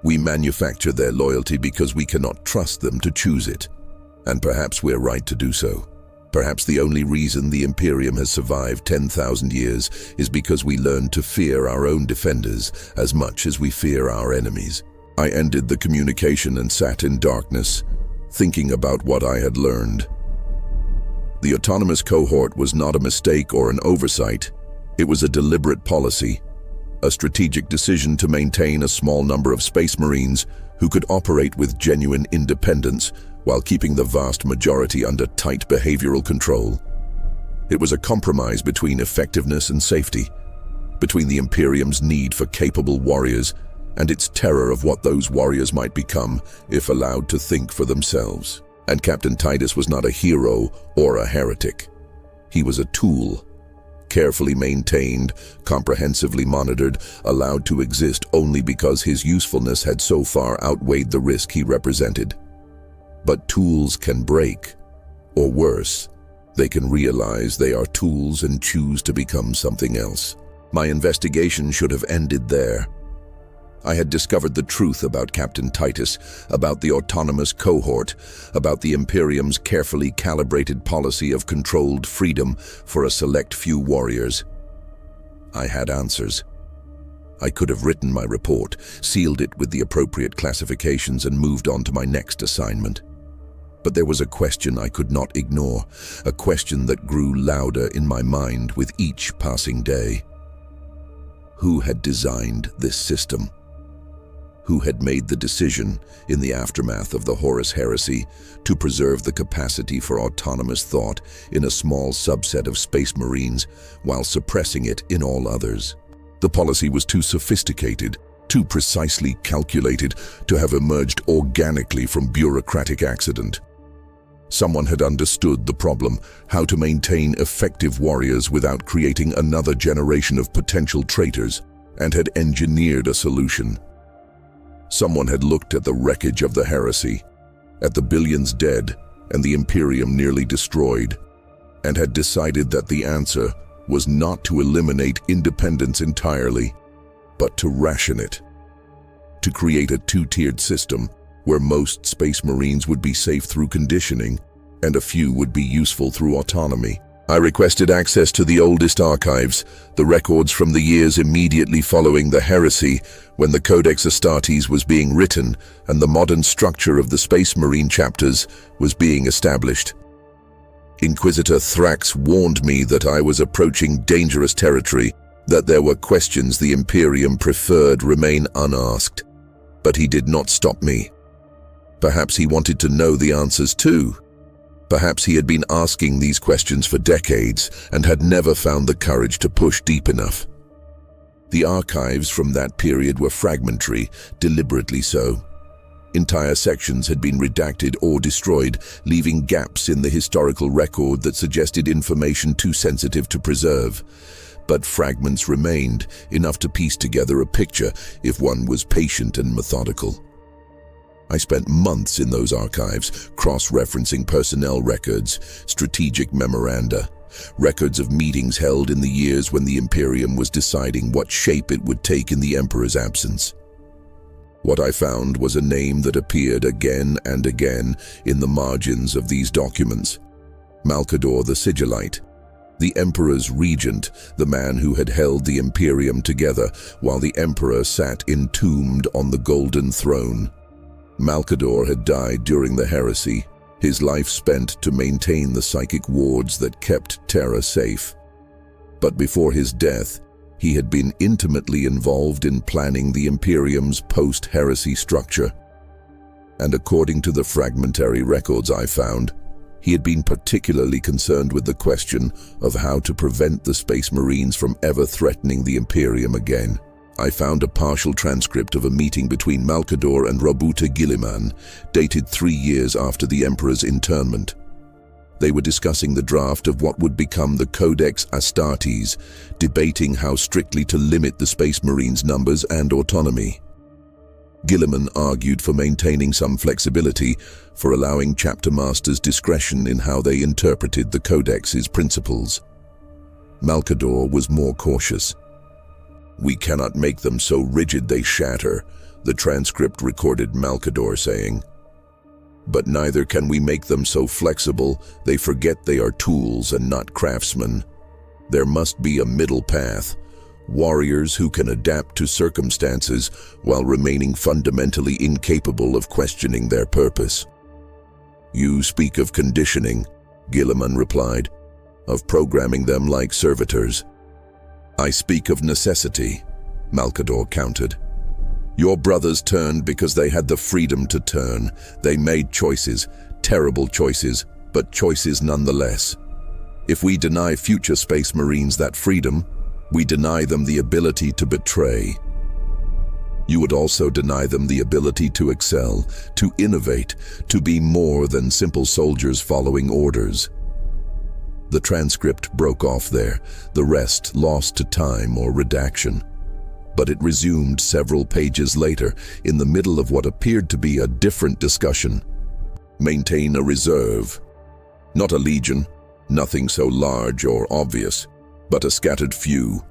We manufacture their loyalty because we cannot trust them to choose it. And perhaps we're right to do so. Perhaps the only reason the Imperium has survived 10,000 years is because we learned to fear our own defenders as much as we fear our enemies." I ended the communication and sat in darkness, thinking about what I had learned. The autonomous cohort was not a mistake or an oversight. It was a deliberate policy, a strategic decision to maintain a small number of Space Marines who could operate with genuine independence while keeping the vast majority under tight behavioral control. It was a compromise between effectiveness and safety, between the Imperium's need for capable warriors and its terror of what those warriors might become if allowed to think for themselves. And Captain Titus was not a hero or a heretic. He was a tool, carefully maintained, comprehensively monitored, allowed to exist only because his usefulness had so far outweighed the risk he represented. But tools can break, or worse, they can realize they are tools and choose to become something else. My investigation should have ended there. I had discovered the truth about Captain Titus, about the autonomous cohort, about the Imperium's carefully calibrated policy of controlled freedom for a select few warriors. I had answers. I could have written my report, sealed it with the appropriate classifications, and moved on to my next assignment. But there was a question I could not ignore, a question that grew louder in my mind with each passing day. Who had designed this system? Who had made the decision, in the aftermath of the Horus Heresy, to preserve the capacity for autonomous thought in a small subset of Space Marines while suppressing it in all others? The policy was too sophisticated, too precisely calculated to have emerged organically from bureaucratic accident. Someone had understood the problem, how to maintain effective warriors without creating another generation of potential traitors, and had engineered a solution. Someone had looked at the wreckage of the heresy, at the billions dead and the Imperium nearly destroyed, and had decided that the answer was not to eliminate independence entirely, but to ration it, to create a two-tiered system where most Space Marines would be safe through conditioning and a few would be useful through autonomy. I requested access to the oldest archives, the records from the years immediately following the heresy, when the Codex Astartes was being written and the modern structure of the Space Marine chapters was being established. Inquisitor Thrax warned me that I was approaching dangerous territory, that there were questions the Imperium preferred remain unasked. But he did not stop me. Perhaps he wanted to know the answers too. Perhaps he had been asking these questions for decades and had never found the courage to push deep enough. The archives from that period were fragmentary, deliberately so. Entire sections had been redacted or destroyed, leaving gaps in the historical record that suggested information too sensitive to preserve. But fragments remained, enough to piece together a picture if one was patient and methodical. I spent months in those archives, cross-referencing personnel records, strategic memoranda, records of meetings held in the years when the Imperium was deciding what shape it would take in the Emperor's absence. What I found was a name that appeared again and again in the margins of these documents: Malcador the Sigillite, the Emperor's regent, the man who had held the Imperium together while the Emperor sat entombed on the Golden Throne. Malcador had died during the heresy, his life spent to maintain the psychic wards that kept Terra safe. But before his death, he had been intimately involved in planning the Imperium's post-heresy structure. And according to the fragmentary records I found, he had been particularly concerned with the question of how to prevent the Space Marines from ever threatening the Imperium again. I found a partial transcript of a meeting between Malcador and Robuta Guilliman, dated 3 years after the Emperor's internment. They were discussing the draft of what would become the Codex Astartes, debating how strictly to limit the Space Marines' numbers and autonomy. Guilliman argued for maintaining some flexibility, for allowing chapter masters discretion in how they interpreted the Codex's principles. Malcador was more cautious. "We cannot make them so rigid they shatter," the transcript recorded Malcador saying. "But neither can we make them so flexible they forget they are tools and not craftsmen. There must be a middle path, warriors who can adapt to circumstances while remaining fundamentally incapable of questioning their purpose." "You speak of conditioning," Guilliman replied, "of programming them like servitors." "I speak of necessity," Malcador countered. "Your brothers turned because they had the freedom to turn. They made choices, terrible choices, but choices nonetheless. If we deny future Space Marines that freedom, we deny them the ability to betray. You would also deny them the ability to excel, to innovate, to be more than simple soldiers following orders." The transcript broke off there, the rest lost to time or redaction. But it resumed several pages later, in the middle of what appeared to be a different discussion. "Maintain a reserve. Not a legion, nothing so large or obvious, but a scattered few,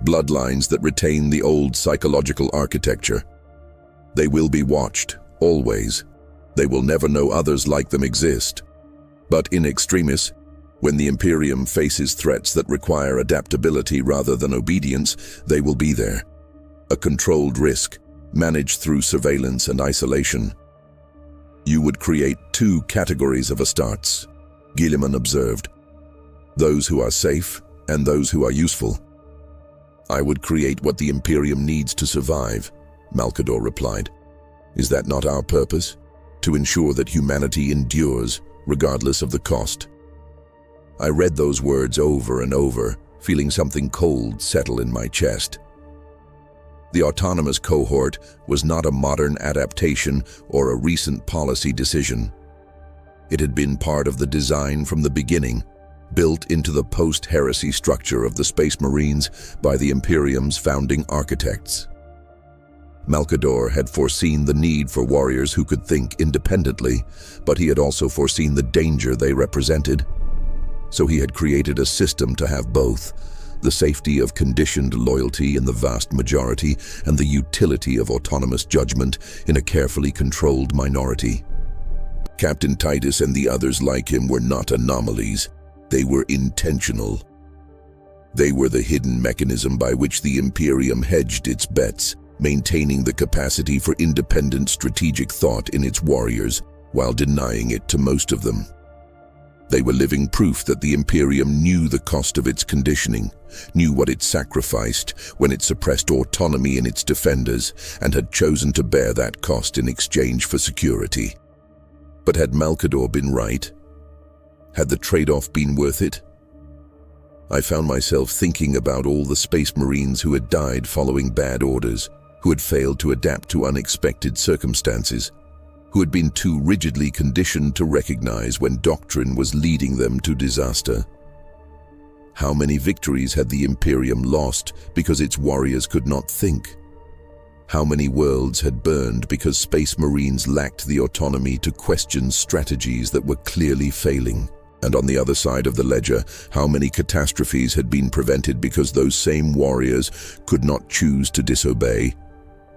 bloodlines that retain the old psychological architecture. They will be watched, always. They will never know others like them exist. But in extremis, when the Imperium faces threats that require adaptability rather than obedience, they will be there. A controlled risk, managed through surveillance and isolation." "You would create 2 categories of Astartes," Guilliman observed. "Those who are safe and those who are useful." "I would create what the Imperium needs to survive," Malcador replied. "Is that not our purpose? To ensure that humanity endures, regardless of the cost?" I read those words over and over, feeling something cold settle in my chest. The autonomous cohort was not a modern adaptation or a recent policy decision. It had been part of the design from the beginning, built into the post-heresy structure of the Space Marines by the Imperium's founding architects. Malcador had foreseen the need for warriors who could think independently, but he had also foreseen the danger they represented. So he had created a system to have both, the safety of conditioned loyalty in the vast majority and the utility of autonomous judgment in a carefully controlled minority. Captain Titus and the others like him were not anomalies. They were intentional. They were the hidden mechanism by which the Imperium hedged its bets, maintaining the capacity for independent strategic thought in its warriors, while denying it to most of them. They were living proof that the Imperium knew the cost of its conditioning, knew what it sacrificed when it suppressed autonomy in its defenders, and had chosen to bear that cost in exchange for security. But had Malcador been right? Had the trade-off been worth it? I found myself thinking about all the Space Marines who had died following bad orders, who had failed to adapt to unexpected circumstances, who had been too rigidly conditioned to recognize when doctrine was leading them to disaster. How many victories had the Imperium lost because its warriors could not think? How many worlds had burned because Space Marines lacked the autonomy to question strategies that were clearly failing? And on the other side of the ledger, how many catastrophes had been prevented because those same warriors could not choose to disobey,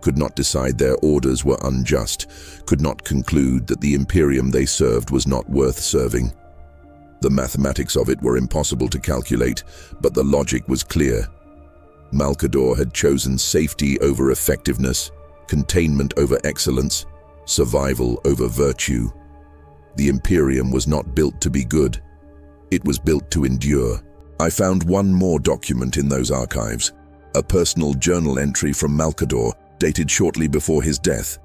could not decide their orders were unjust, could not conclude that the Imperium they served was not worth serving? The mathematics of it were impossible to calculate, but the logic was clear. Malcador had chosen safety over effectiveness, containment over excellence, survival over virtue. The Imperium was not built to be good. It was built to endure. I found one more document in those archives, a personal journal entry from Malcador, dated shortly before his death.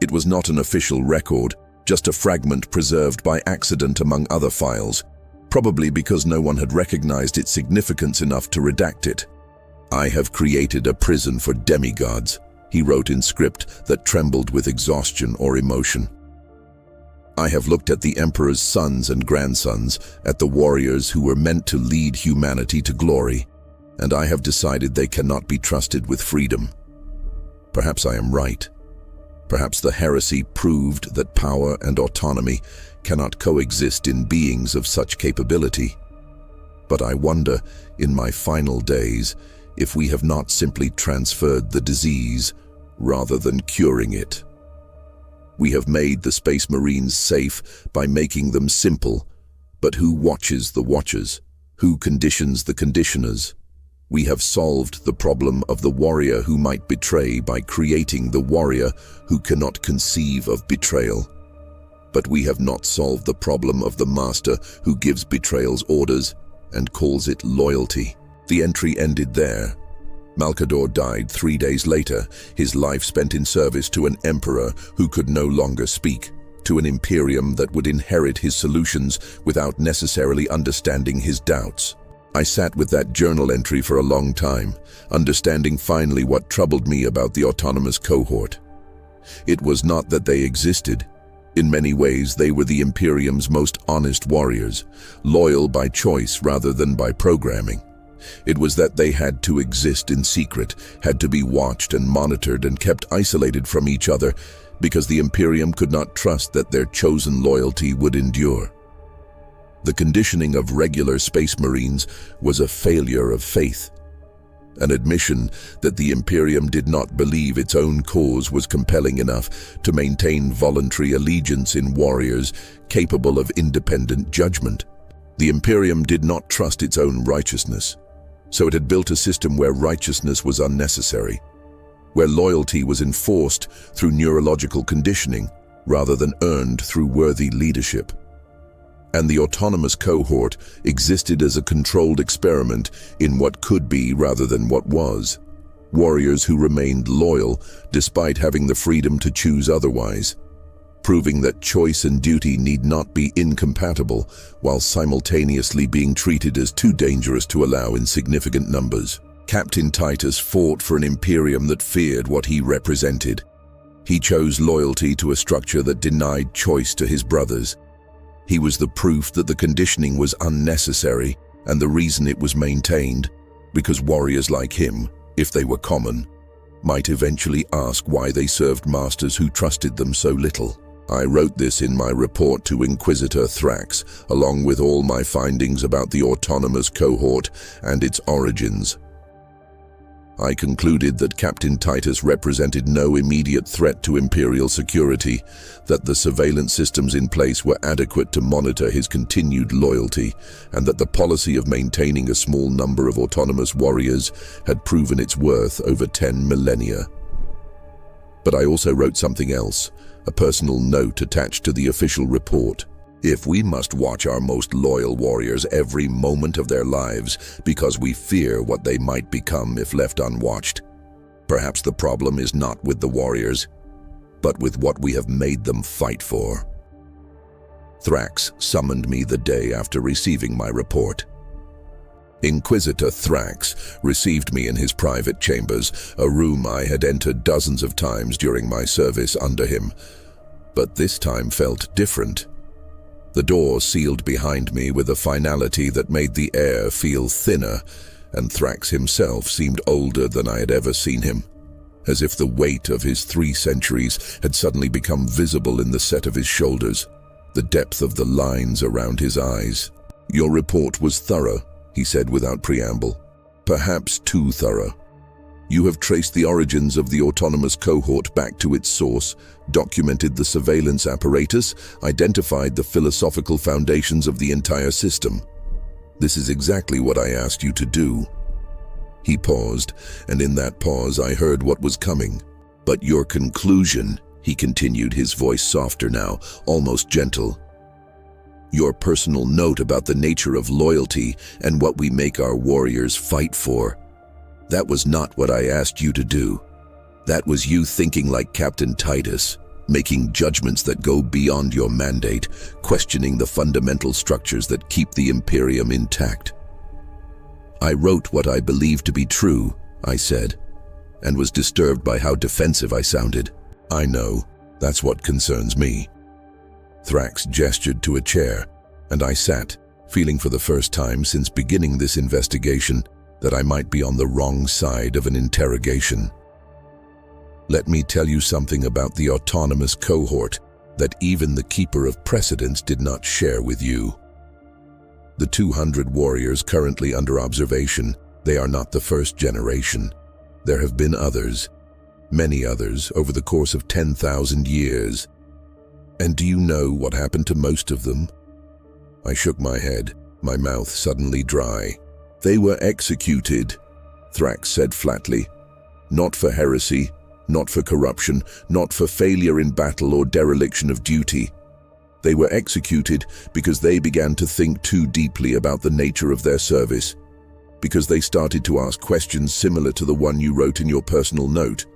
It was not an official record, just a fragment preserved by accident among other files, probably because no one had recognized its significance enough to redact it. "I have created a prison for demigods," he wrote in script that trembled with exhaustion or emotion. "I have looked at the Emperor's sons and grandsons, at the warriors who were meant to lead humanity to glory, and I have decided they cannot be trusted with freedom. Perhaps I am right. Perhaps the heresy proved that power and autonomy cannot coexist in beings of such capability. But I wonder, in my final days, if we have not simply transferred the disease rather than curing it. We have made the Space Marines safe by making them simple, but who watches the watchers? Who conditions the conditioners? We have solved the problem of the warrior who might betray by creating the warrior who cannot conceive of betrayal. But we have not solved the problem of the master who gives betrayal's orders and calls it loyalty." The entry ended there. Malcador died 3 days later, his life spent in service to an emperor who could no longer speak, to an Imperium that would inherit his solutions without necessarily understanding his doubts. I sat with that journal entry for a long time, understanding finally what troubled me about the autonomous cohort. It was not that they existed. In many ways, they were the Imperium's most honest warriors, loyal by choice rather than by programming. It was that they had to exist in secret, had to be watched and monitored and kept isolated from each other because the Imperium could not trust that their chosen loyalty would endure. The conditioning of regular Space Marines was a failure of faith, an admission that the Imperium did not believe its own cause was compelling enough to maintain voluntary allegiance in warriors capable of independent judgment. The Imperium did not trust its own righteousness, so it had built a system where righteousness was unnecessary, where loyalty was enforced through neurological conditioning rather than earned through worthy leadership. And the autonomous cohort existed as a controlled experiment in what could be rather than what was. Warriors who remained loyal despite having the freedom to choose otherwise, proving that choice and duty need not be incompatible while simultaneously being treated as too dangerous to allow in significant numbers. Captain Titus fought for an Imperium that feared what he represented. He chose loyalty to a structure that denied choice to his brothers. He was the proof that the conditioning was unnecessary and the reason it was maintained, because warriors like him, if they were common, might eventually ask why they served masters who trusted them so little. I wrote this in my report to Inquisitor Thrax, along with all my findings about the autonomous cohort and its origins. I concluded that Captain Titus represented no immediate threat to Imperial security, that the surveillance systems in place were adequate to monitor his continued loyalty, and that the policy of maintaining a small number of autonomous warriors had proven its worth over 10 millennia. But I also wrote something else, a personal note attached to the official report. If we must watch our most loyal warriors every moment of their lives because we fear what they might become if left unwatched, perhaps the problem is not with the warriors, but with what we have made them fight for. Thrax summoned me the day after receiving my report. Inquisitor Thrax received me in his private chambers, a room I had entered dozens of times during my service under him, but this time felt different. The door sealed behind me with a finality that made the air feel thinner, and Thrax himself seemed older than I had ever seen him. as if the weight of his 3 centuries had suddenly become visible in the set of his shoulders, the depth of the lines around his eyes. "Your report was thorough," he said without preamble. "Perhaps too thorough. You have traced the origins of the autonomous cohort back to its source, documented the surveillance apparatus, identified the philosophical foundations of the entire system. This is exactly what I asked you to do." He paused, and in that pause I heard what was coming. "But your conclusion," he continued, his voice softer now, almost gentle. "Your personal note about the nature of loyalty and what we make our warriors fight for. That was not what I asked you to do. That was you thinking like Captain Titus, making judgments that go beyond your mandate, questioning the fundamental structures that keep the Imperium intact." "I wrote what I believed to be true," I said, and was disturbed by how defensive I sounded. "I know. That's what concerns me." Thrax gestured to a chair, and I sat, feeling for the first time since beginning this investigation that I might be on the wrong side of an interrogation. "Let me tell you something about the autonomous cohort that even the Keeper of Precedence did not share with you. The 200 warriors currently under observation, they are not the first generation. There have been others, many others, over the course of 10,000 years. And do you know what happened to most of them?" I shook my head, my mouth suddenly dry. "They were executed," Thrax said flatly. "Not for heresy, not for corruption, not for failure in battle or dereliction of duty. They were executed because they began to think too deeply about the nature of their service, because they started to ask questions similar to the one you wrote in your personal note.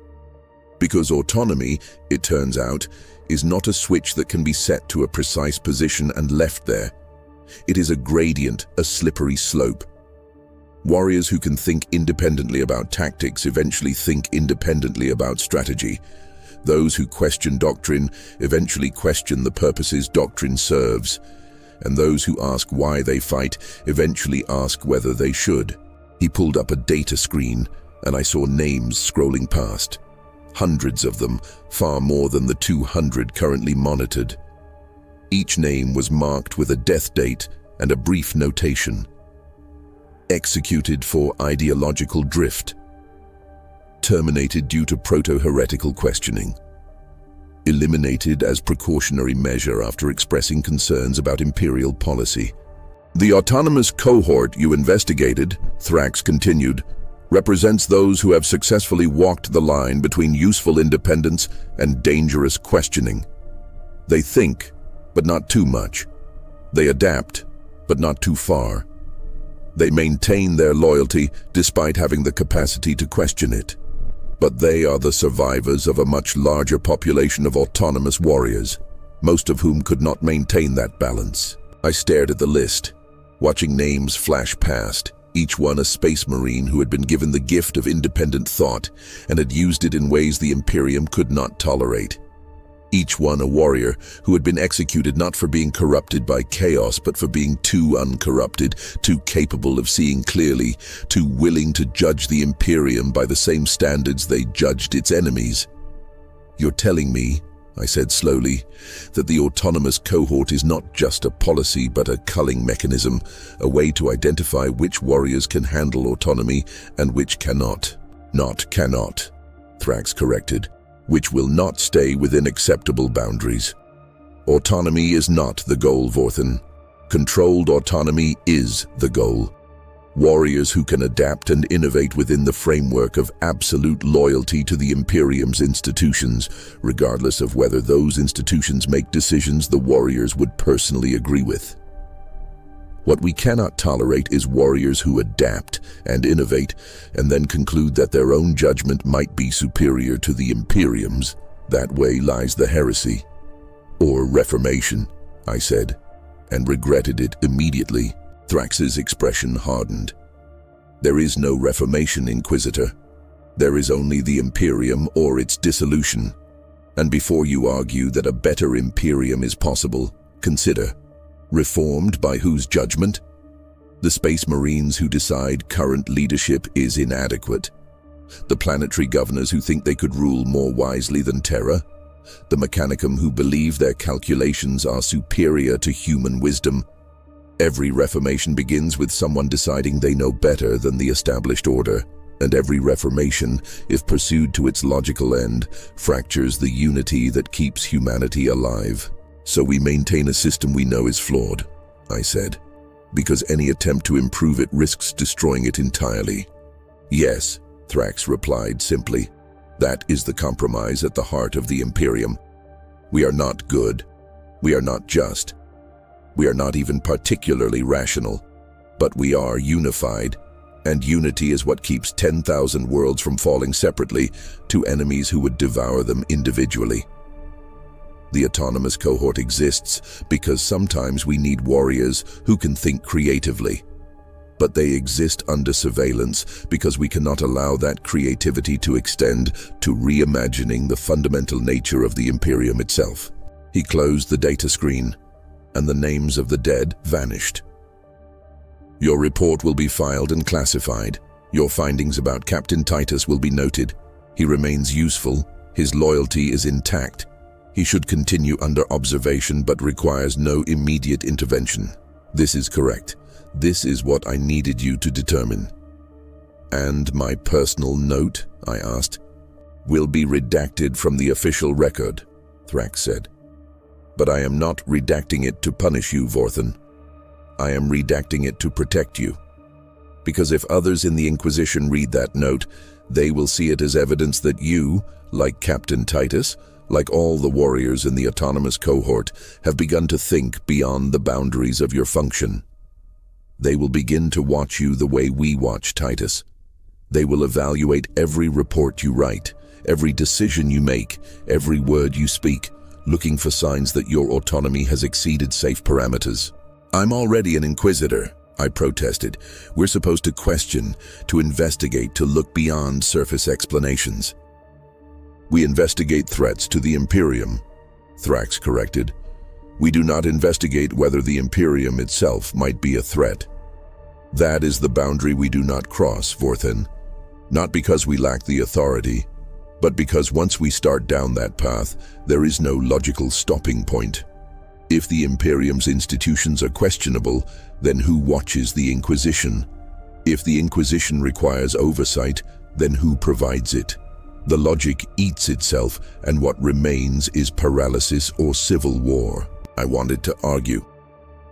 Because autonomy, it turns out, is not a switch that can be set to a precise position and left there. It is a gradient, a slippery slope. Warriors who can think independently about tactics eventually think independently about strategy. Those who question doctrine eventually question the purposes doctrine serves. And those who ask why they fight eventually ask whether they should." He pulled up a data screen, and I saw names scrolling past. Hundreds of them, far more than the 200 currently monitored. Each name was marked with a death date and a brief notation. Executed for ideological drift. Terminated due to proto-heretical questioning. Eliminated as precautionary measure after expressing concerns about Imperial policy. "The autonomous cohort you investigated," Thrax continued, "represents those who have successfully walked the line between useful independence and dangerous questioning. They think, but not too much. They adapt, but not too far. They maintain their loyalty despite having the capacity to question it. But they are the survivors of a much larger population of autonomous warriors, most of whom could not maintain that balance." I stared at the list, watching names flash past, each one a space marine who had been given the gift of independent thought and had used it in ways the Imperium could not tolerate. Each one a warrior who had been executed not for being corrupted by chaos, but for being too uncorrupted, too capable of seeing clearly, too willing to judge the Imperium by the same standards they judged its enemies. "You're telling me," I said slowly, "that the autonomous cohort is not just a policy but a culling mechanism, a way to identify which warriors can handle autonomy and which cannot." "Not cannot," Thrax corrected. "Which will not stay within acceptable boundaries. Autonomy is not the goal, Vorthan. Controlled autonomy is the goal. Warriors who can adapt and innovate within the framework of absolute loyalty to the Imperium's institutions, regardless of whether those institutions make decisions the warriors would personally agree with. What we cannot tolerate is warriors who adapt and innovate and then conclude that their own judgment might be superior to the Imperium's. That way lies the heresy." "Or reformation," I said, and regretted it immediately. Thrax's expression hardened. "There is no reformation, Inquisitor. There is only the Imperium or its dissolution. And before you argue that a better Imperium is possible, consider, reformed by whose judgment? The Space Marines who decide current leadership is inadequate. The planetary governors who think they could rule more wisely than Terra? The mechanicum who believe their calculations are superior to human wisdom? Every reformation begins with someone deciding they know better than the established order. And every reformation, if pursued to its logical end, fractures the unity that keeps humanity alive. So we maintain a system we know is flawed, I said, because any attempt to improve it risks destroying it entirely. Yes, Thrax replied simply. That is the compromise at the heart of the Imperium. We are not good. We are not just. We are not even particularly rational. But we are unified. And unity is what keeps 10,000 worlds from falling separately to enemies who would devour them individually. The autonomous cohort exists because sometimes we need warriors who can think creatively. But they exist under surveillance because we cannot allow that creativity to extend to reimagining the fundamental nature of the Imperium itself. He closed the data screen, and the names of the dead vanished. Your report will be filed and classified. Your findings about Captain Titus will be noted. He remains useful. His loyalty is intact. He should continue under observation but requires no immediate intervention. This is correct. This is what I needed you to determine. And my personal note, I asked, will be redacted from the official record, Thrax said. But I am not redacting it to punish you, Vorthan. I am redacting it to protect you. Because if others in the Inquisition read that note, they will see it as evidence that you, like Captain Titus, like all the warriors in the autonomous cohort, have begun to think beyond the boundaries of your function. They will begin to watch you the way we watch Titus. They will evaluate every report you write, every decision you make, every word you speak, looking for signs that your autonomy has exceeded safe parameters. I'm already an Inquisitor, I protested. We're supposed to question, to investigate, to look beyond surface explanations. We investigate threats to the Imperium, Thrax corrected. We do not investigate whether the Imperium itself might be a threat. That is the boundary we do not cross, Vorthan. Not because we lack the authority, but because once we start down that path, there is no logical stopping point. If the Imperium's institutions are questionable, then who watches the Inquisition? If the Inquisition requires oversight, then who provides it? The logic eats itself, and what remains is paralysis or civil war. I wanted to argue.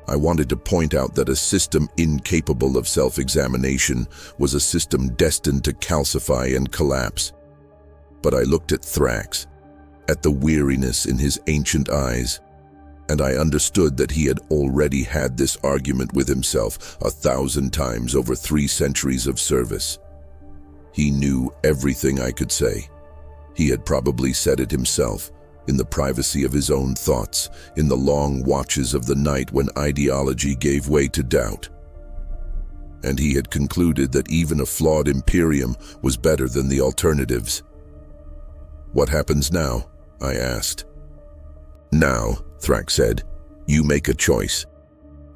I wanted to point out that a system incapable of self-examination was a system destined to calcify and collapse. But I looked at Thrax, at the weariness in his ancient eyes, and I understood that he had already had this argument with himself 1,000 times over 3 centuries of service. He knew everything I could say. He had probably said it himself, in the privacy of his own thoughts, in the long watches of the night when ideology gave way to doubt. And he had concluded that even a flawed Imperium was better than the alternatives. What happens now? I asked. Now, Thrax said, you make a choice.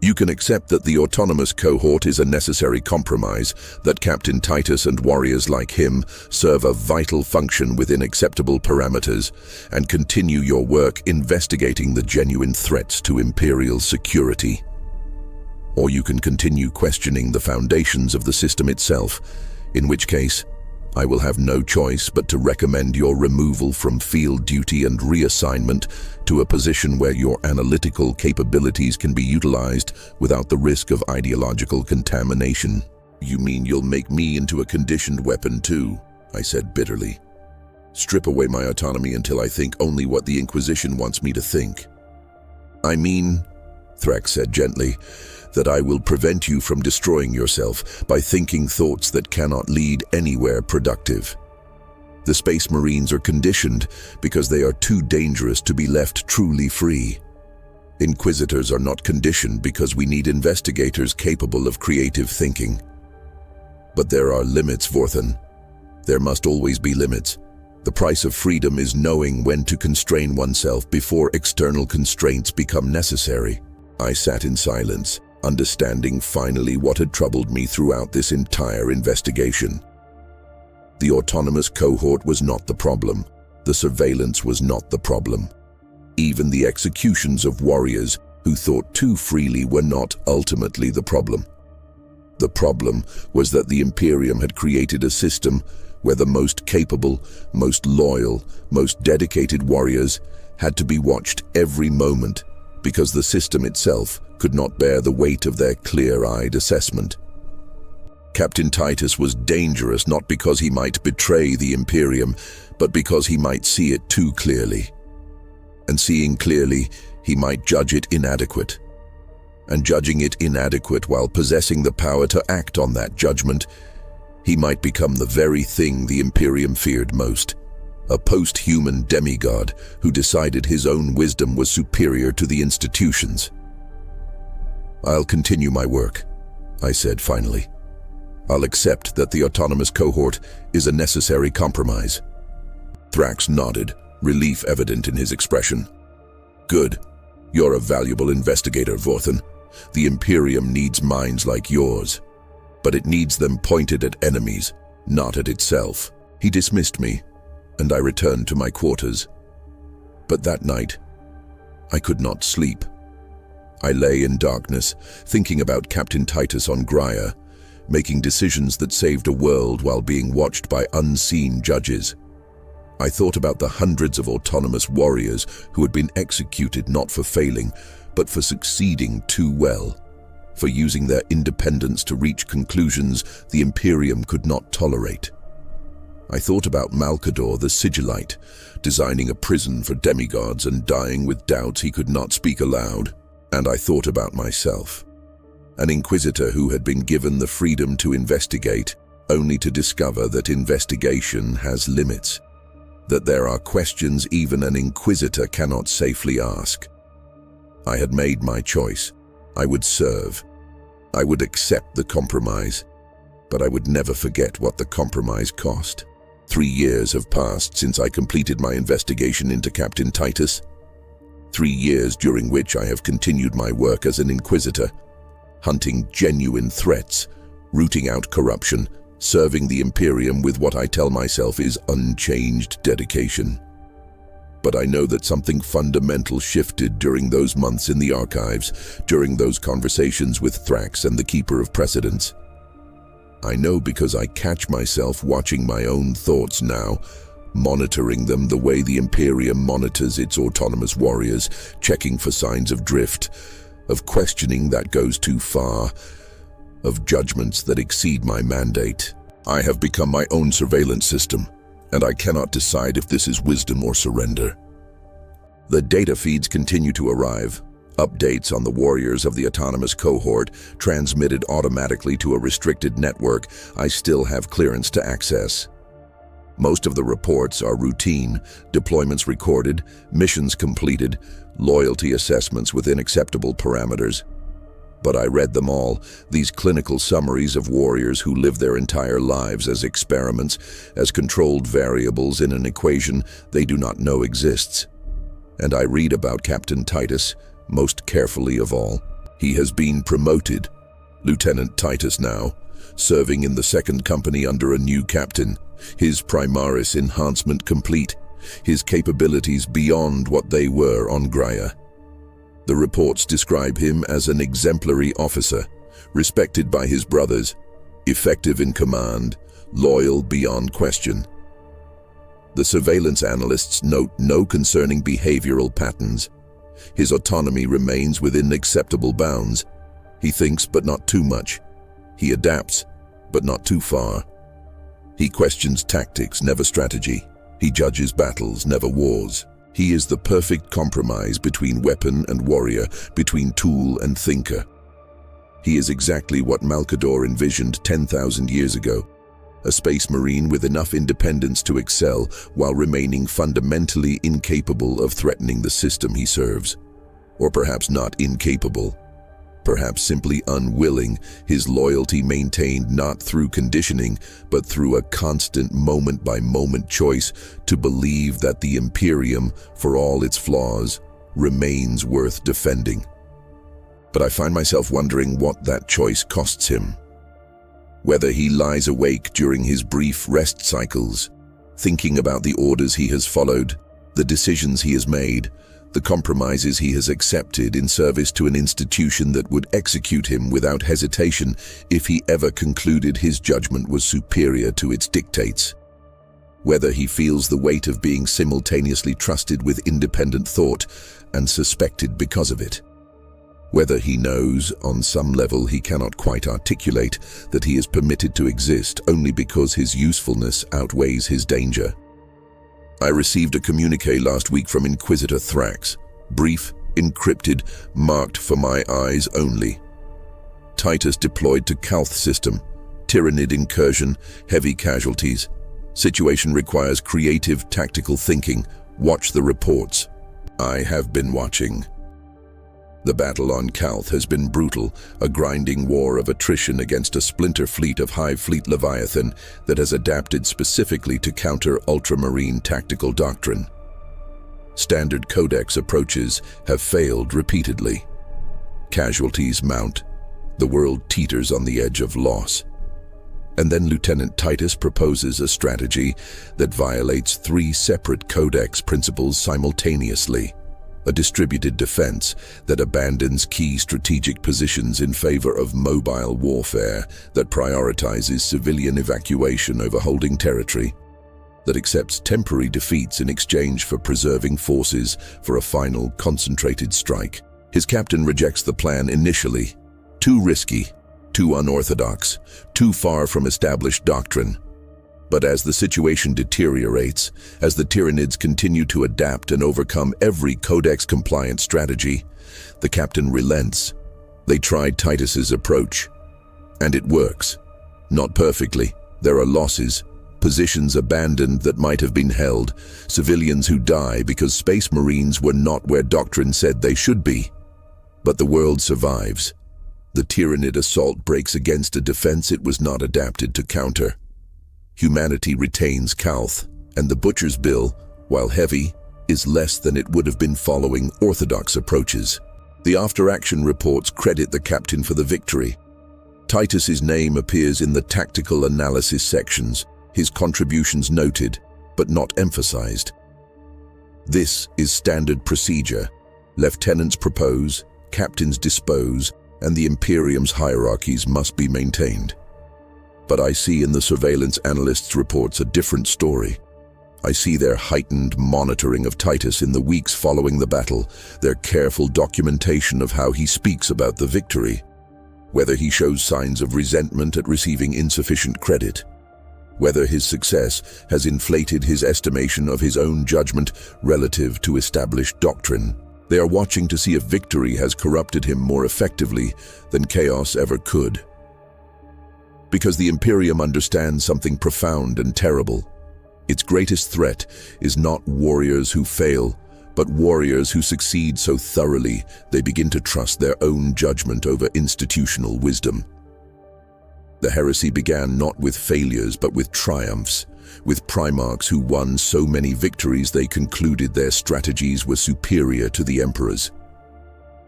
You can accept that the autonomous cohort is a necessary compromise, that Captain Titus and warriors like him serve a vital function within acceptable parameters, and continue your work investigating the genuine threats to Imperial security. Or you can continue questioning the foundations of the system itself, in which case, I will have no choice but to recommend your removal from field duty and reassignment to a position where your analytical capabilities can be utilized without the risk of ideological contamination. You mean you'll make me into a conditioned weapon too? I said bitterly. Strip away my autonomy until I think only what the Inquisition wants me to think. I mean, Thrax said gently, that I will prevent you from destroying yourself by thinking thoughts that cannot lead anywhere productive. The Space Marines are conditioned because they are too dangerous to be left truly free. Inquisitors are not conditioned because we need investigators capable of creative thinking. But there are limits, Vorthan. There must always be limits. The price of freedom is knowing when to constrain oneself before external constraints become necessary. I sat in silence, understanding finally what had troubled me throughout this entire investigation. The autonomous cohort was not the problem. The surveillance was not the problem. Even the executions of warriors who thought too freely were not ultimately the problem. The problem was that the Imperium had created a system where the most capable, most loyal, most dedicated warriors had to be watched every moment because the system itself could not bear the weight of their clear-eyed assessment. Captain Titus was dangerous not because he might betray the Imperium, but because he might see it too clearly. And seeing clearly, he might judge it inadequate. And judging it inadequate while possessing the power to act on that judgment, he might become the very thing the Imperium feared most, a post-human demigod who decided his own wisdom was superior to the institutions. "I'll continue my work," I said finally. "I'll accept that the autonomous cohort is a necessary compromise." Thrax nodded, relief evident in his expression. "Good. You're a valuable investigator, Vorthan. The Imperium needs minds like yours. But it needs them pointed at enemies, not at itself." He dismissed me, and I returned to my quarters. But that night, I could not sleep. I lay in darkness, thinking about Captain Titus on Graia, making decisions that saved a world while being watched by unseen judges. I thought about the hundreds of autonomous warriors who had been executed not for failing, but for succeeding too well, for using their independence to reach conclusions the Imperium could not tolerate. I thought about Malcador the Sigillite, designing a prison for demigods and dying with doubts he could not speak aloud. And I thought about myself, an inquisitor who had been given the freedom to investigate, only to discover that investigation has limits, that there are questions even an inquisitor cannot safely ask. I had made my choice. I would serve. I would accept the compromise, but I would never forget what the compromise cost. 3 years have passed since I completed my investigation into Captain Titus. 3 years during which I have continued my work as an inquisitor, hunting genuine threats, rooting out corruption, serving the Imperium with what I tell myself is unchanged dedication. But I know that something fundamental shifted during those months in the archives, during those conversations with Thrax and the Keeper of Precedents. I know because I catch myself watching my own thoughts now, monitoring them the way the Imperium monitors its autonomous warriors, checking for signs of drift, of questioning that goes too far, of judgments that exceed my mandate. I have become my own surveillance system, and I cannot decide if this is wisdom or surrender. The data feeds continue to arrive, updates on the warriors of the autonomous cohort transmitted automatically to a restricted network I still have clearance to access. Most of the reports are routine, deployments recorded, missions completed, loyalty assessments within acceptable parameters. But I read them all, these clinical summaries of warriors who live their entire lives as experiments, as controlled variables in an equation they do not know exists. And I read about Captain Titus, most carefully of all. He has been promoted, Lieutenant Titus now, serving in the 2nd Company under a new captain, his Primaris enhancement complete, his capabilities beyond what they were on Graia. The reports describe him as an exemplary officer, respected by his brothers, effective in command, loyal beyond question. The surveillance analysts note no concerning behavioral patterns. His autonomy remains within acceptable bounds. He thinks, but not too much. He adapts, but not too far. He questions tactics, never strategy. He judges battles, never wars. He is the perfect compromise between weapon and warrior, between tool and thinker. He is exactly what Malcador envisioned 10,000 years ago, a space marine with enough independence to excel while remaining fundamentally incapable of threatening the system he serves. Or perhaps not incapable, perhaps simply unwilling, his loyalty maintained not through conditioning, but through a constant moment-by-moment choice to believe that the Imperium, for all its flaws, remains worth defending. But I find myself wondering what that choice costs him. Whether he lies awake during his brief rest cycles, thinking about the orders he has followed, the decisions he has made, the compromises he has accepted in service to an institution that would execute him without hesitation if he ever concluded his judgment was superior to its dictates. Whether he feels the weight of being simultaneously trusted with independent thought and suspected because of it. Whether he knows, on some level he cannot quite articulate, that he is permitted to exist only because his usefulness outweighs his danger. I received a communique last week from Inquisitor Thrax, brief, encrypted, marked for my eyes only. Titus deployed to Calth system, Tyrannid incursion, heavy casualties. Situation requires creative, tactical thinking. Watch the reports. I have been watching. The battle on Calth has been brutal, a grinding war of attrition against a splinter fleet of Hive Fleet Leviathan that has adapted specifically to counter ultramarine tactical doctrine. Standard Codex approaches have failed repeatedly. Casualties mount. The world teeters on the edge of loss. And then Lieutenant Titus proposes a strategy that violates 3 separate Codex principles simultaneously. A distributed defense that abandons key strategic positions in favor of mobile warfare, that prioritizes civilian evacuation over holding territory, that accepts temporary defeats in exchange for preserving forces for a final concentrated strike. His captain rejects the plan initially. Too risky, too unorthodox, too far from established doctrine. But as the situation deteriorates, as the Tyrannids continue to adapt and overcome every Codex-compliant strategy, the captain relents. They tried Titus's approach, and it works. Not perfectly. There are losses, positions abandoned that might have been held, civilians who die because Space Marines were not where doctrine said they should be. But the world survives. The Tyrannid assault breaks against a defense it was not adapted to counter. Humanity retains Calth, and the Butcher's Bill, while heavy, is less than it would have been following orthodox approaches. The after-action reports credit the captain for the victory. Titus's name appears in the tactical analysis sections, his contributions noted, but not emphasized. This is standard procedure. Lieutenants propose, captains dispose, and the Imperium's hierarchies must be maintained. But I see in the surveillance analysts' reports a different story. I see their heightened monitoring of Titus in the weeks following the battle, their careful documentation of how he speaks about the victory, whether he shows signs of resentment at receiving insufficient credit, whether his success has inflated his estimation of his own judgment relative to established doctrine. They are watching to see if victory has corrupted him more effectively than chaos ever could. Because the Imperium understands something profound and terrible. Its greatest threat is not warriors who fail, but warriors who succeed so thoroughly they begin to trust their own judgment over institutional wisdom. The heresy began not with failures but with triumphs, with Primarchs who won so many victories they concluded their strategies were superior to the Emperor's.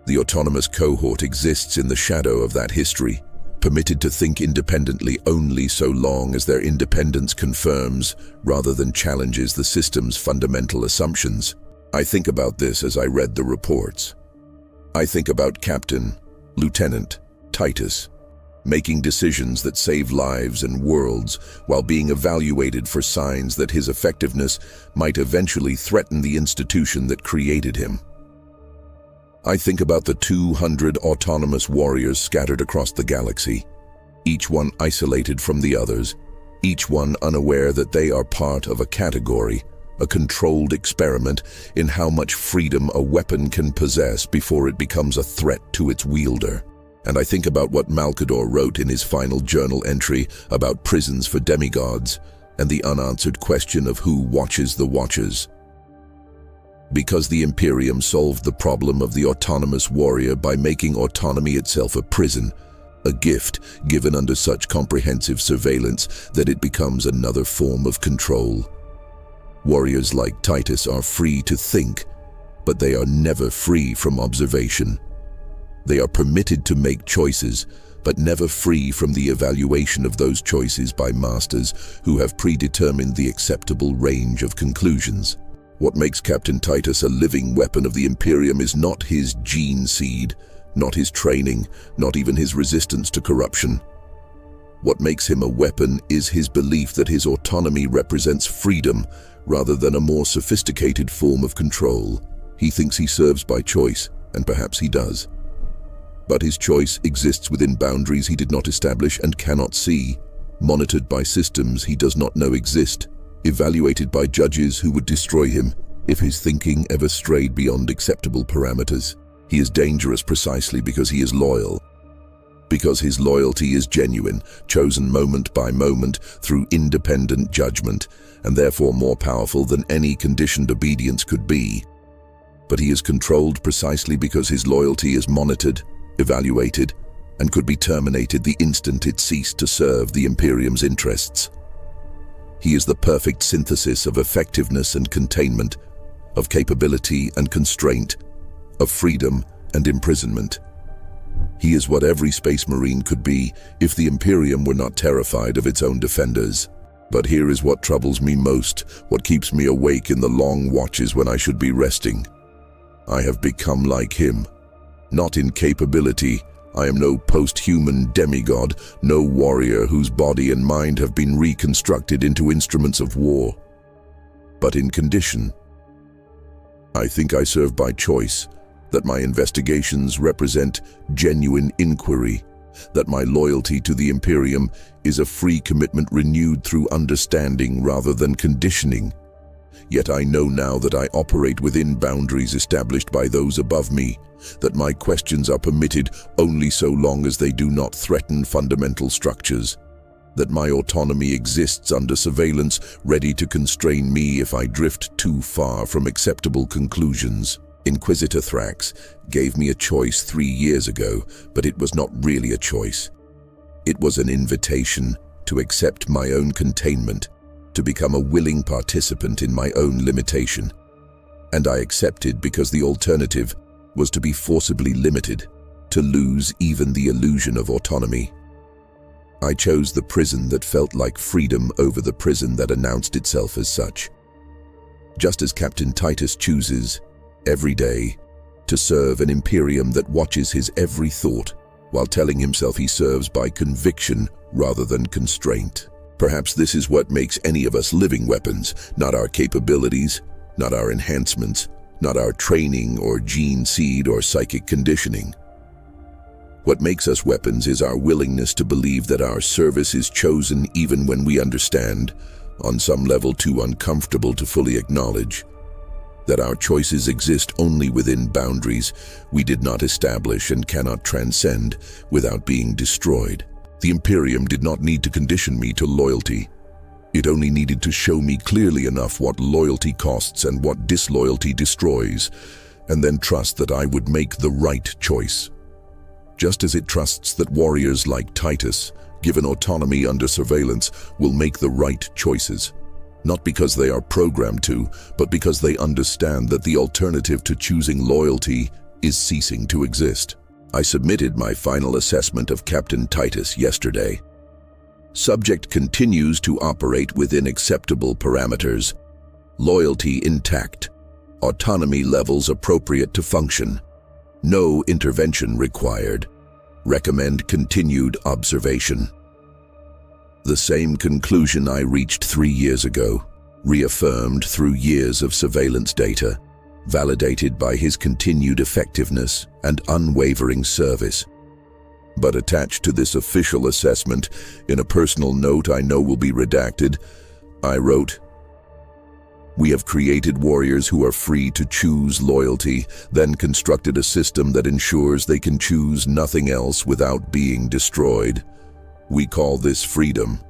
The autonomous cohort exists in the shadow of that history, permitted to think independently only so long as their independence confirms, rather than challenges, the system's fundamental assumptions. I think about this as I read the reports. I think about Captain, Lieutenant, Titus, making decisions that save lives and worlds while being evaluated for signs that his effectiveness might eventually threaten the institution that created him. I think about the 200 autonomous warriors scattered across the galaxy, each one isolated from the others, each one unaware that they are part of a category, a controlled experiment in how much freedom a weapon can possess before it becomes a threat to its wielder. And I think about what Malcador wrote in his final journal entry about prisons for demigods and the unanswered question of who watches the watchers. Because the Imperium solved the problem of the autonomous warrior by making autonomy itself a prison, a gift given under such comprehensive surveillance that it becomes another form of control. Warriors like Titus are free to think, but they are never free from observation. They are permitted to make choices, but never free from the evaluation of those choices by masters who have predetermined the acceptable range of conclusions. What makes Captain Titus a living weapon of the Imperium is not his gene seed, not his training, not even his resistance to corruption. What makes him a weapon is his belief that his autonomy represents freedom rather than a more sophisticated form of control. He thinks he serves by choice, and perhaps he does. But his choice exists within boundaries he did not establish and cannot see, monitored by systems he does not know exist, evaluated by judges who would destroy him if his thinking ever strayed beyond acceptable parameters. He is dangerous precisely because he is loyal. Because his loyalty is genuine, chosen moment by moment through independent judgment, and therefore more powerful than any conditioned obedience could be. But he is controlled precisely because his loyalty is monitored, evaluated, and could be terminated the instant it ceased to serve the Imperium's interests. He is the perfect synthesis of effectiveness and containment, of capability and constraint, of freedom and imprisonment. He is what every space marine could be if the Imperium were not terrified of its own defenders. But here is what troubles me most, what keeps me awake in the long watches when I should be resting. I have become like him. Not in capability. I am no post-human demigod, no warrior whose body and mind have been reconstructed into instruments of war. But in condition. I think I serve by choice, that my investigations represent genuine inquiry, that my loyalty to the Imperium is a free commitment renewed through understanding rather than conditioning. Yet I know now that I operate within boundaries established by those above me, that my questions are permitted only so long as they do not threaten fundamental structures, that my autonomy exists under surveillance, ready to constrain me if I drift too far from acceptable conclusions. Inquisitor Thrax gave me a choice 3 years ago, but it was not really a choice. It was an invitation to accept my own containment, to become a willing participant in my own limitation. And I accepted because the alternative was to be forcibly limited, to lose even the illusion of autonomy. I chose the prison that felt like freedom over the prison that announced itself as such. Just as Captain Titus chooses, every day, to serve an Imperium that watches his every thought, while telling himself he serves by conviction rather than constraint. Perhaps this is what makes any of us living weapons, not our capabilities, not our enhancements, not our training or gene seed or psychic conditioning. What makes us weapons is our willingness to believe that our service is chosen even when we understand, on some level too uncomfortable to fully acknowledge, that our choices exist only within boundaries we did not establish and cannot transcend without being destroyed. The Imperium did not need to condition me to loyalty. It only needed to show me clearly enough what loyalty costs and what disloyalty destroys, and then trust that I would make the right choice. Just as it trusts that warriors like Titus, given autonomy under surveillance, will make the right choices. Not because they are programmed to, but because they understand that the alternative to choosing loyalty is ceasing to exist. I submitted my final assessment of Captain Titus yesterday. Subject continues to operate within acceptable parameters. Loyalty intact. Autonomy levels appropriate to function. No intervention required. Recommend continued observation. The same conclusion I reached 3 years ago, reaffirmed through years of surveillance data, validated by his continued effectiveness and unwavering service. But attached to this official assessment, in a personal note I know will be redacted, I wrote, "We have created warriors who are free to choose loyalty, then constructed a system that ensures they can choose nothing else without being destroyed. We call this freedom.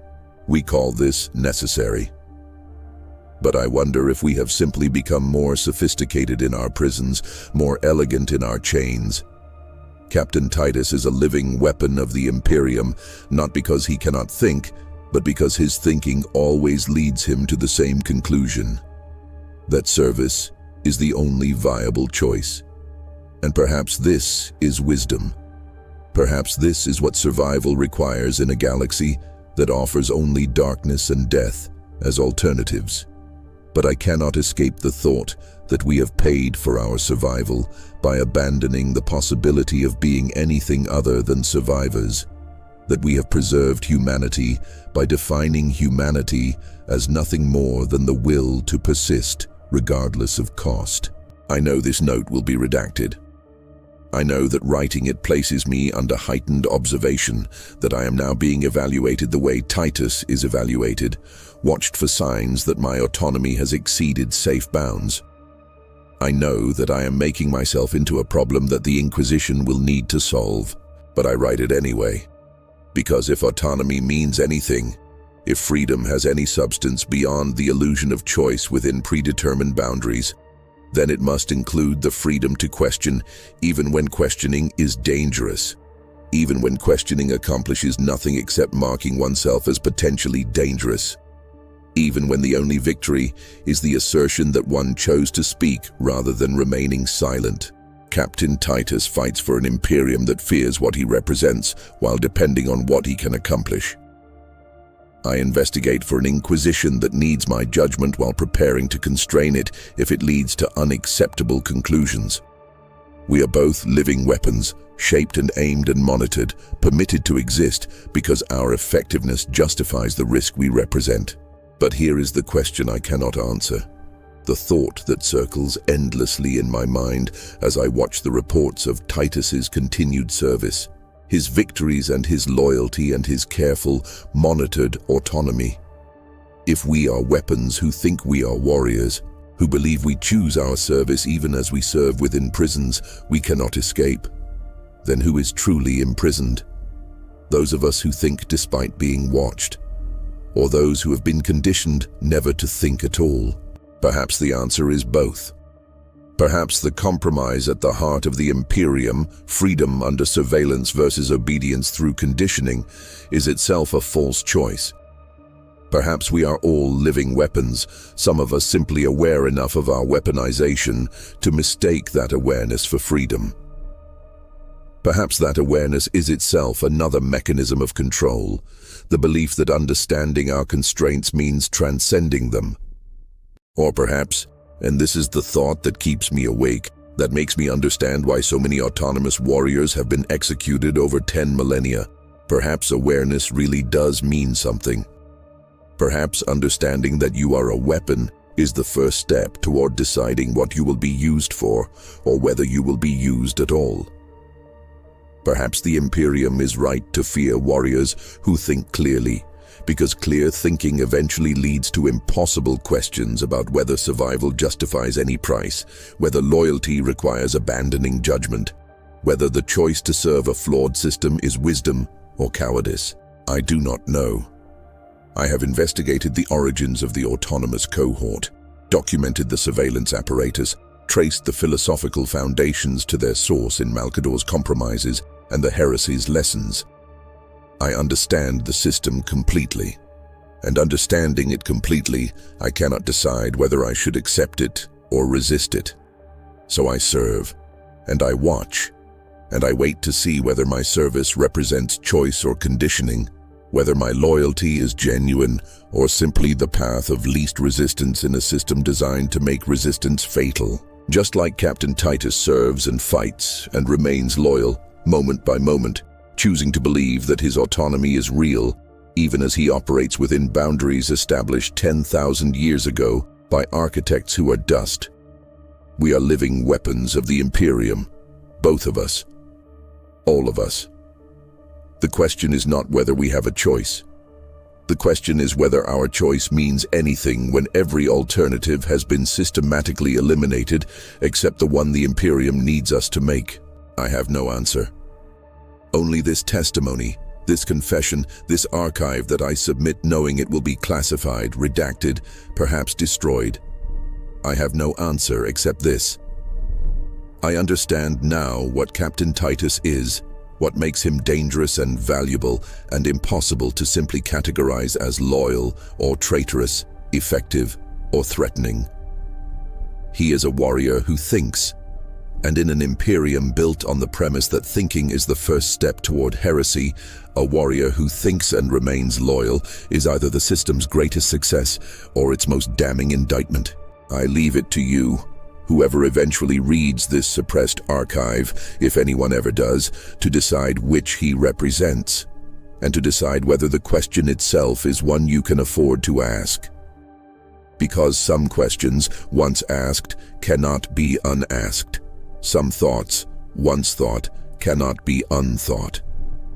We call this necessary. But I wonder if we have simply become more sophisticated in our prisons, more elegant in our chains. Captain Titus is a living weapon of the Imperium, not because he cannot think, but because his thinking always leads him to the same conclusion, that service is the only viable choice. And perhaps this is wisdom. Perhaps this is what survival requires in a galaxy that offers only darkness and death as alternatives. But I cannot escape the thought that we have paid for our survival by abandoning the possibility of being anything other than survivors, that we have preserved humanity by defining humanity as nothing more than the will to persist regardless of cost. I know this note will be redacted. I know that writing it places me under heightened observation, that I am now being evaluated the way Titus is evaluated, watched for signs that my autonomy has exceeded safe bounds. I know that I am making myself into a problem that the Inquisition will need to solve, but I write it anyway. Because if autonomy means anything, if freedom has any substance beyond the illusion of choice within predetermined boundaries, then it must include the freedom to question, even when questioning is dangerous, even when questioning accomplishes nothing except marking oneself as potentially dangerous, even when the only victory is the assertion that one chose to speak rather than remaining silent. Captain Titus fights for an Imperium that fears what he represents while depending on what he can accomplish. I investigate for an Inquisition that needs my judgment while preparing to constrain it if it leads to unacceptable conclusions. We are both living weapons, shaped and aimed and monitored, permitted to exist because our effectiveness justifies the risk we represent. But here is the question I cannot answer. The thought that circles endlessly in my mind as I watch the reports of Titus's continued service, his victories and his loyalty and his careful, monitored autonomy. If we are weapons who think we are warriors, who believe we choose our service even as we serve within prisons we cannot escape, then who is truly imprisoned? Those of us who think despite being watched, or those who have been conditioned never to think at all? Perhaps the answer is both. Perhaps the compromise at the heart of the Imperium, freedom under surveillance versus obedience through conditioning, is itself a false choice. Perhaps we are all living weapons, some of us simply aware enough of our weaponization to mistake that awareness for freedom. Perhaps that awareness is itself another mechanism of control, the belief that understanding our constraints means transcending them. Or perhaps, and this is the thought that keeps me awake, that makes me understand why so many autonomous warriors have been executed over 10 millennia, perhaps awareness really does mean something. Perhaps understanding that you are a weapon is the first step toward deciding what you will be used for, or whether you will be used at all. Perhaps the Imperium is right to fear warriors who think clearly, because clear thinking eventually leads to impossible questions about whether survival justifies any price, whether loyalty requires abandoning judgment, whether the choice to serve a flawed system is wisdom or cowardice. I do not know. I have investigated the origins of the autonomous cohort, documented the surveillance apparatus, traced the philosophical foundations to their source in Malcador's compromises and the heresy's lessons. I understand the system completely, and understanding it completely, I cannot decide whether I should accept it or resist it. So I serve, and I watch, and I wait to see whether my service represents choice or conditioning, whether my loyalty is genuine or simply the path of least resistance in a system designed to make resistance fatal. Just like Captain Titus serves and fights and remains loyal, moment by moment, choosing to believe that his autonomy is real, even as he operates within boundaries established 10,000 years ago by architects who are dust. We are living weapons of the Imperium, both of us, all of us. The question is not whether we have a choice. The question is whether our choice means anything when every alternative has been systematically eliminated except the one the Imperium needs us to make. I have no answer. Only this testimony, this confession, this archive that I submit knowing it will be classified, redacted, perhaps destroyed. I have no answer except this. I understand now what Captain Titus is, what makes him dangerous and valuable and impossible to simply categorize as loyal or traitorous, effective or threatening. He is a warrior who thinks, And in an Imperium built on the premise that thinking is the first step toward heresy, a warrior who thinks and remains loyal is either the system's greatest success or its most damning indictment. I leave it to you, whoever eventually reads this suppressed archive, if anyone ever does, to decide which he represents, and to decide whether the question itself is one you can afford to ask. Because some questions, once asked, cannot be unasked. Some thoughts, once thought, cannot be unthought.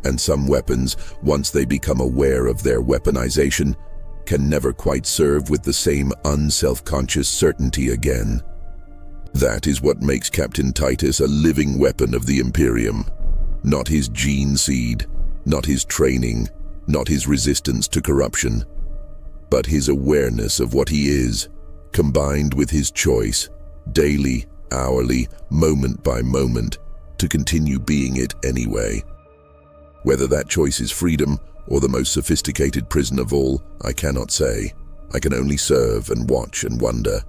And some weapons, once they become aware of their weaponization, can never quite serve with the same unself-conscious certainty again. That is what makes Captain Titus a living weapon of the Imperium. Not his gene seed, not his training, not his resistance to corruption, but his awareness of what he is, combined with his choice, daily, hourly, moment by moment, to continue being it anyway. Whether that choice is freedom or the most sophisticated prison of all, I cannot say. I can only serve and watch and wonder.